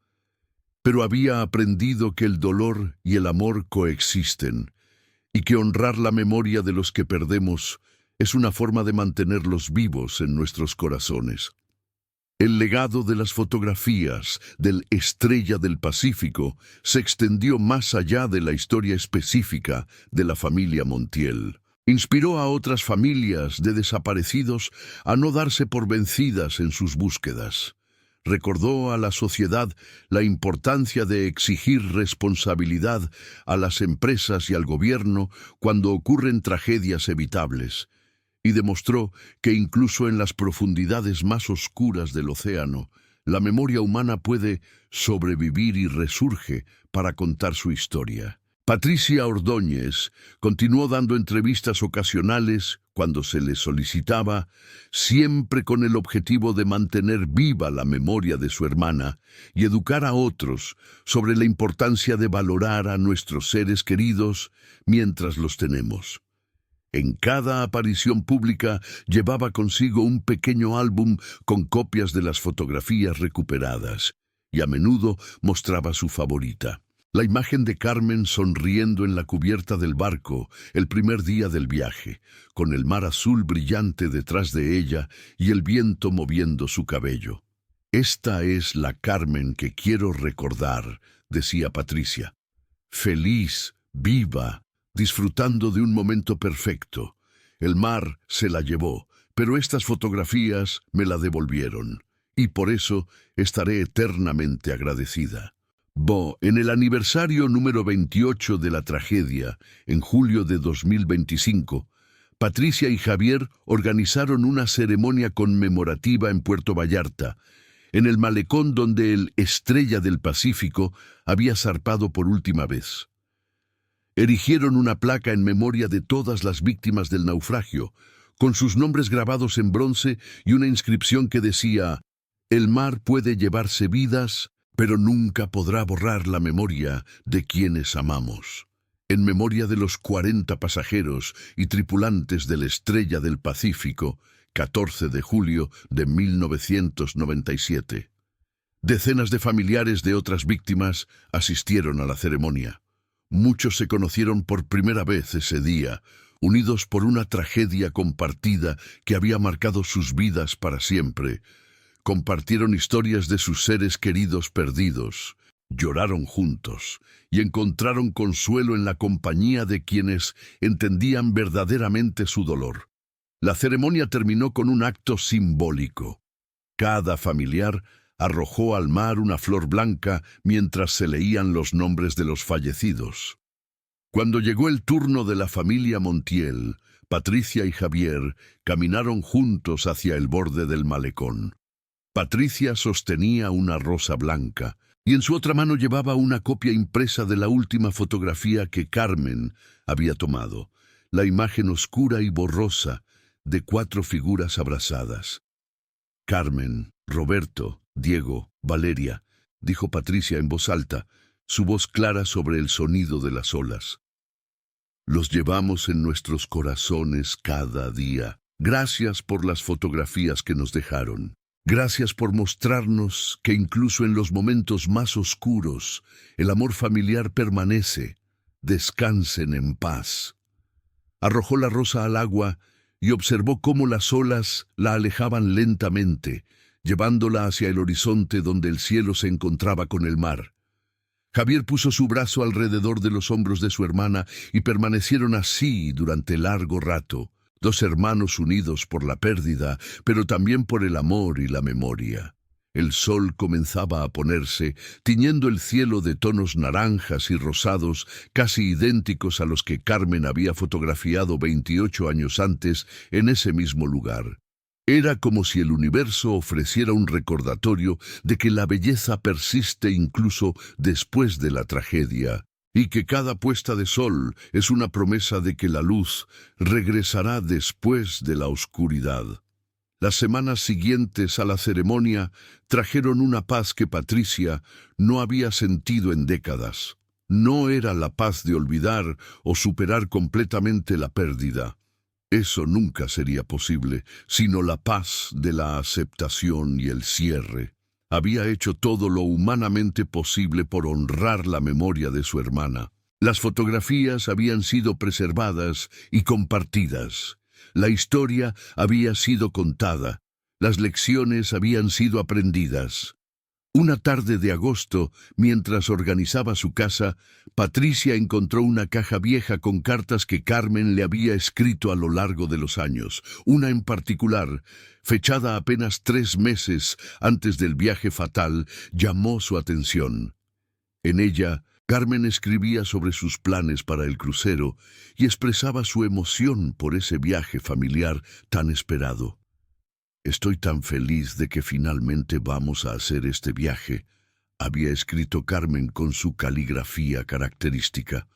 Pero había aprendido que el dolor y el amor coexisten, y que honrar la memoria de los que perdemos es una forma de mantenerlos vivos en nuestros corazones. El legado de las fotografías del Estrella del Pacífico se extendió más allá de la historia específica de la familia Montiel. Inspiró a otras familias de desaparecidos a no darse por vencidas en sus búsquedas. Recordó a la sociedad la importancia de exigir responsabilidad a las empresas y al gobierno cuando ocurren tragedias evitables, y demostró que incluso en las profundidades más oscuras del océano, la memoria humana puede sobrevivir y resurge para contar su historia. Patricia Ordóñez continuó dando entrevistas ocasionales cuando se le solicitaba, siempre con el objetivo de mantener viva la memoria de su hermana y educar a otros sobre la importancia de valorar a nuestros seres queridos mientras los tenemos. En cada aparición pública llevaba consigo un pequeño álbum con copias de las fotografías recuperadas y a menudo mostraba su favorita. La imagen de Carmen sonriendo en la cubierta del barco el primer día del viaje, con el mar azul brillante detrás de ella y el viento moviendo su cabello. «Esta es la Carmen que quiero recordar», decía Patricia. Feliz, viva, disfrutando de un momento perfecto. El mar se la llevó, pero estas fotografías me la devolvieron. y por eso estaré eternamente agradecida. En el aniversario número 28 de la tragedia, en julio de 2025, Patricia y Javier organizaron una ceremonia conmemorativa en Puerto Vallarta, en el malecón donde el Estrella del Pacífico había zarpado por última vez. Erigieron una placa en memoria de todas las víctimas del naufragio, con sus nombres grabados en bronce y una inscripción que decía: «El mar puede llevarse vidas, pero nunca podrá borrar la memoria de quienes amamos». En memoria de los 40 pasajeros y tripulantes del Estrella del Pacífico, 14 de julio de 1997. Decenas de familiares de otras víctimas asistieron a la ceremonia. Muchos se conocieron por primera vez ese día, unidos por una tragedia compartida que había marcado sus vidas para siempre. Compartieron historias de sus seres queridos perdidos, lloraron juntos y encontraron consuelo en la compañía de quienes entendían verdaderamente su dolor. La ceremonia terminó con un acto simbólico. Cada familiar arrojó al mar una flor blanca mientras se leían los nombres de los fallecidos. Cuando llegó el turno de la familia Montiel, Patricia y Javier caminaron juntos hacia el borde del malecón. Patricia sostenía una rosa blanca y en su otra mano llevaba una copia impresa de la última fotografía que Carmen había tomado, la imagen oscura y borrosa de 4 figuras abrazadas. «Carmen, Roberto, Diego, Valeria», dijo Patricia en voz alta, su voz clara sobre el sonido de las olas. «Los llevamos en nuestros corazones cada día. Gracias por las fotografías que nos dejaron. Gracias por mostrarnos que incluso en los momentos más oscuros, el amor familiar permanece. Descansen en paz». Arrojó la rosa al agua y observó cómo las olas la alejaban lentamente, llevándola hacia el horizonte donde el cielo se encontraba con el mar. Javier puso su brazo alrededor de los hombros de su hermana y permanecieron así durante largo rato, 2 hermanos unidos por la pérdida, pero también por el amor y la memoria. El sol comenzaba a ponerse, tiñendo el cielo de tonos naranjas y rosados, casi idénticos a los que Carmen había fotografiado 28 años antes en ese mismo lugar. Era como si el universo ofreciera un recordatorio de que la belleza persiste incluso después de la tragedia, y que cada puesta de sol es una promesa de que la luz regresará después de la oscuridad. Las semanas siguientes a la ceremonia trajeron una paz que Patricia no había sentido en décadas. No era la paz de olvidar o superar completamente la pérdida. Eso nunca sería posible, sino la paz de la aceptación y el cierre. Había hecho todo lo humanamente posible por honrar la memoria de su hermana. Las fotografías habían sido preservadas y compartidas. La historia había sido contada, las lecciones habían sido aprendidas. Una tarde de agosto, mientras organizaba su casa, Patricia encontró una caja vieja con cartas que Carmen le había escrito a lo largo de los años. Una en particular, fechada apenas 3 meses antes del viaje fatal, llamó su atención. En ella, Carmen escribía sobre sus planes para el crucero y expresaba su emoción por ese viaje familiar tan esperado. «Estoy tan feliz de que finalmente vamos a hacer este viaje», había escrito Carmen con su caligrafía característica.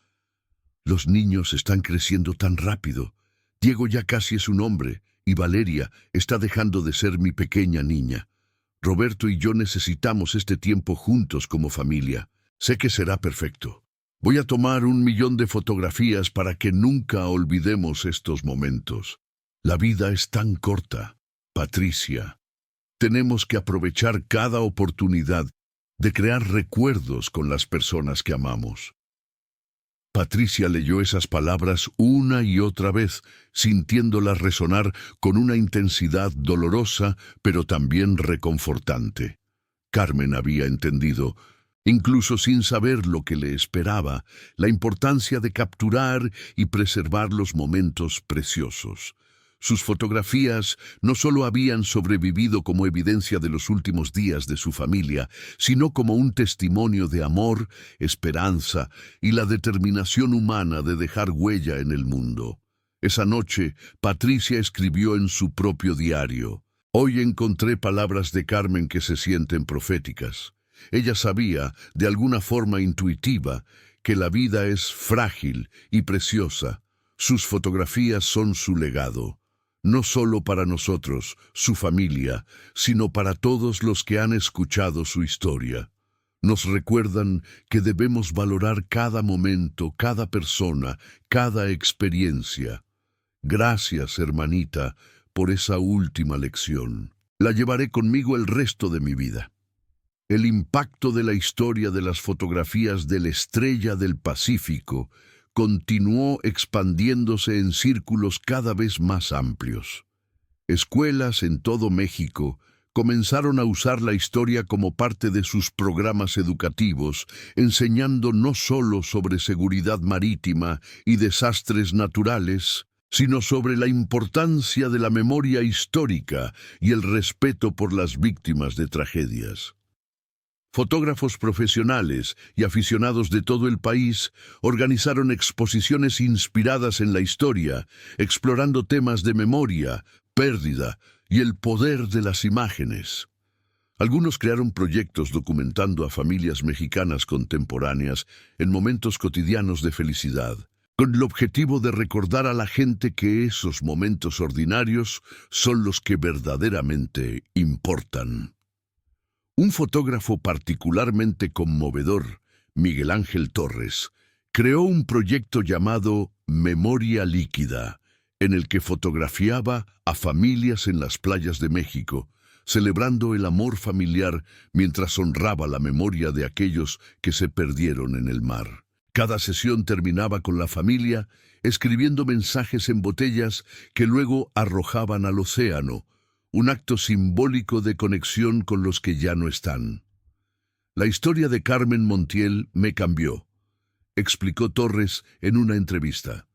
«Los niños están creciendo tan rápido. Diego ya casi es un hombre y Valeria está dejando de ser mi pequeña niña. Roberto y yo necesitamos este tiempo juntos como familia. Sé que será perfecto. Voy a tomar 1 millón de fotografías para que nunca olvidemos estos momentos. La vida es tan corta, Patricia. Tenemos que aprovechar cada oportunidad de crear recuerdos con las personas que amamos». Patricia leyó esas palabras una y otra vez, sintiéndolas resonar con una intensidad dolorosa, pero también reconfortante. Carmen había entendido, incluso sin saber lo que le esperaba, la importancia de capturar y preservar los momentos preciosos. Sus fotografías no solo habían sobrevivido como evidencia de los últimos días de su familia, sino como un testimonio de amor, esperanza y la determinación humana de dejar huella en el mundo. Esa noche, Patricia escribió en su propio diario: «Hoy encontré palabras de Carmen que se sienten proféticas». Ella sabía, de alguna forma intuitiva, que la vida es frágil y preciosa. Sus fotografías son su legado. No solo para nosotros, su familia, sino para todos los que han escuchado su historia. Nos recuerdan que debemos valorar cada momento, cada persona, cada experiencia. Gracias, hermanita, por esa última lección. La llevaré conmigo el resto de mi vida. El impacto de la historia de las fotografías de la Estrella del Pacífico continuó expandiéndose en círculos cada vez más amplios. Escuelas en todo México comenzaron a usar la historia como parte de sus programas educativos, enseñando no solo sobre seguridad marítima y desastres naturales, sino sobre la importancia de la memoria histórica y el respeto por las víctimas de tragedias. Fotógrafos profesionales y aficionados de todo el país organizaron exposiciones inspiradas en la historia, explorando temas de memoria, pérdida y el poder de las imágenes. Algunos crearon proyectos documentando a familias mexicanas contemporáneas en momentos cotidianos de felicidad, con el objetivo de recordar a la gente que esos momentos ordinarios son los que verdaderamente importan. Un fotógrafo particularmente conmovedor, Miguel Ángel Torres, creó un proyecto llamado Memoria Líquida, en el que fotografiaba a familias en las playas de México, celebrando el amor familiar mientras honraba la memoria de aquellos que se perdieron en el mar. Cada sesión terminaba con la familia escribiendo mensajes en botellas que luego arrojaban al océano, un acto simbólico de conexión con los que ya no están. La historia de Carmen Montiel me cambió, explicó Torres en una entrevista.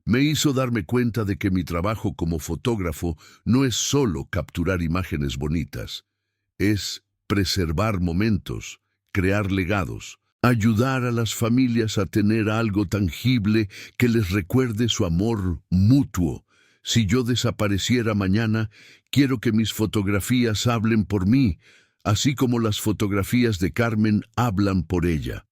Me hizo darme cuenta de que mi trabajo como fotógrafo no es solo capturar imágenes bonitas, es preservar momentos, crear legados, ayudar a las familias a tener algo tangible que les recuerde su amor mutuo. Si yo desapareciera mañana, quiero que mis fotografías hablen por mí, así como las fotografías de Carmen hablan por ella.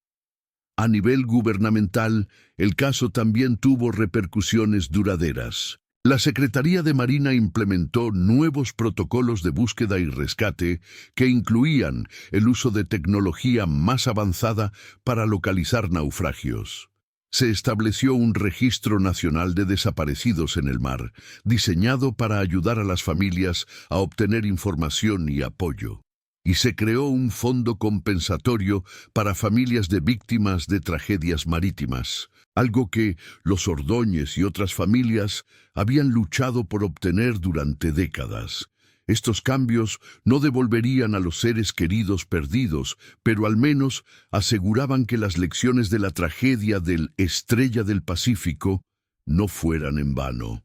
A nivel gubernamental, el caso también tuvo repercusiones duraderas. La Secretaría de Marina implementó nuevos protocolos de búsqueda y rescate que incluían el uso de tecnología más avanzada para localizar naufragios. Se estableció un registro nacional de desaparecidos en el mar, diseñado para ayudar a las familias a obtener información y apoyo. Y se creó un fondo compensatorio para familias de víctimas de tragedias marítimas, algo que los Ordóñez y otras familias habían luchado por obtener durante décadas. Estos cambios no devolverían a los seres queridos perdidos, pero al menos aseguraban que las lecciones de la tragedia del Estrella del Pacífico no fueran en vano.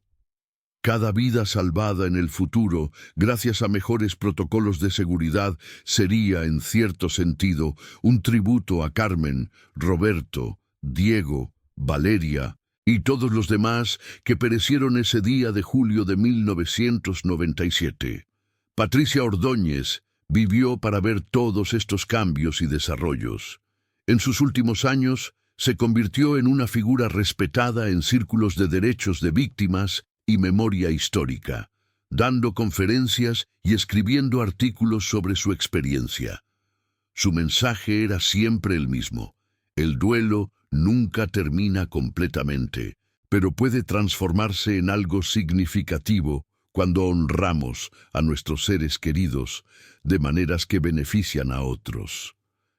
Cada vida salvada en el futuro, gracias a mejores protocolos de seguridad, sería, en cierto sentido, un tributo a Carmen, Roberto, Diego, Valeria y todos los demás que perecieron ese día de julio de 1997. Patricia Ordóñez vivió para ver todos estos cambios y desarrollos. En sus últimos años, se convirtió en una figura respetada en círculos de derechos de víctimas y memoria histórica, dando conferencias y escribiendo artículos sobre su experiencia. Su mensaje era siempre el mismo: el duelo nunca termina completamente, pero puede transformarse en algo significativo cuando honramos a nuestros seres queridos de maneras que benefician a otros.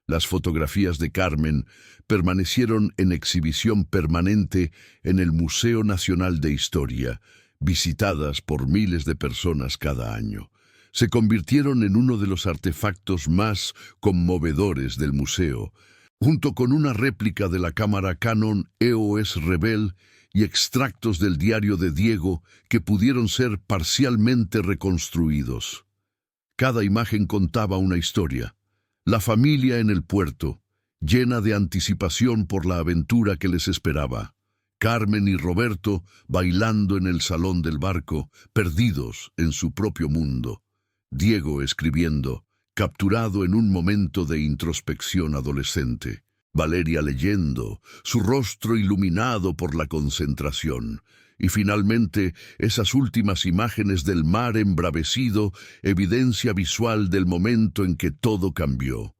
Las fotografías de Carmen permanecieron en exhibición permanente en el Museo Nacional de Historia, visitadas por miles de personas cada año. Se convirtieron en uno de los artefactos más conmovedores del museo, junto con una réplica de la cámara Canon EOS Rebel y extractos del diario de Diego que pudieron ser parcialmente reconstruidos. Cada imagen contaba una historia. La familia en el puerto, llena de anticipación por la aventura que les esperaba. Carmen y Roberto bailando en el salón del barco, perdidos en su propio mundo. Diego escribiendo, capturado en un momento de introspección adolescente. Valeria leyendo, su rostro iluminado por la concentración. Y finalmente, esas últimas imágenes del mar embravecido, evidencia visual del momento en que todo cambió.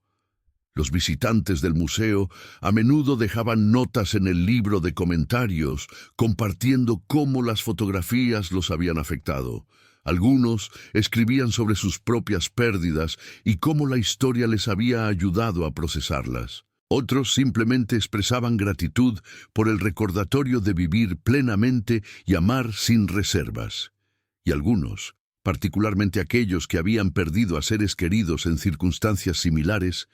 Los visitantes del museo a menudo dejaban notas en el libro de comentarios, compartiendo cómo las fotografías los habían afectado. Algunos escribían sobre sus propias pérdidas y cómo la historia les había ayudado a procesarlas. Otros simplemente expresaban gratitud por el recordatorio de vivir plenamente y amar sin reservas. Y algunos, particularmente aquellos que habían perdido a seres queridos en circunstancias similares,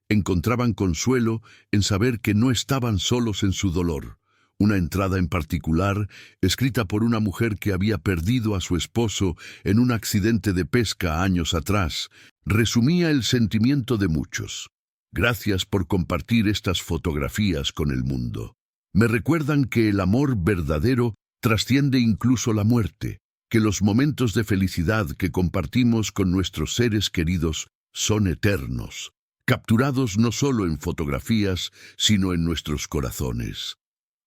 encontraban consuelo en saber que no estaban solos en su dolor. Una entrada en particular, escrita por una mujer que había perdido a su esposo en un accidente de pesca años atrás, resumía el sentimiento de muchos. Gracias por compartir estas fotografías con el mundo. Me recuerdan que el amor verdadero trasciende incluso la muerte, que los momentos de felicidad que compartimos con nuestros seres queridos son eternos, capturados no solo en fotografías, sino en nuestros corazones.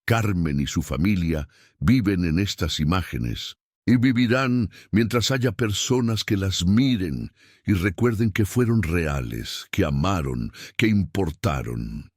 Carmen y su familia viven en estas imágenes y vivirán mientras haya personas que las miren y recuerden que fueron reales, que amaron, que importaron.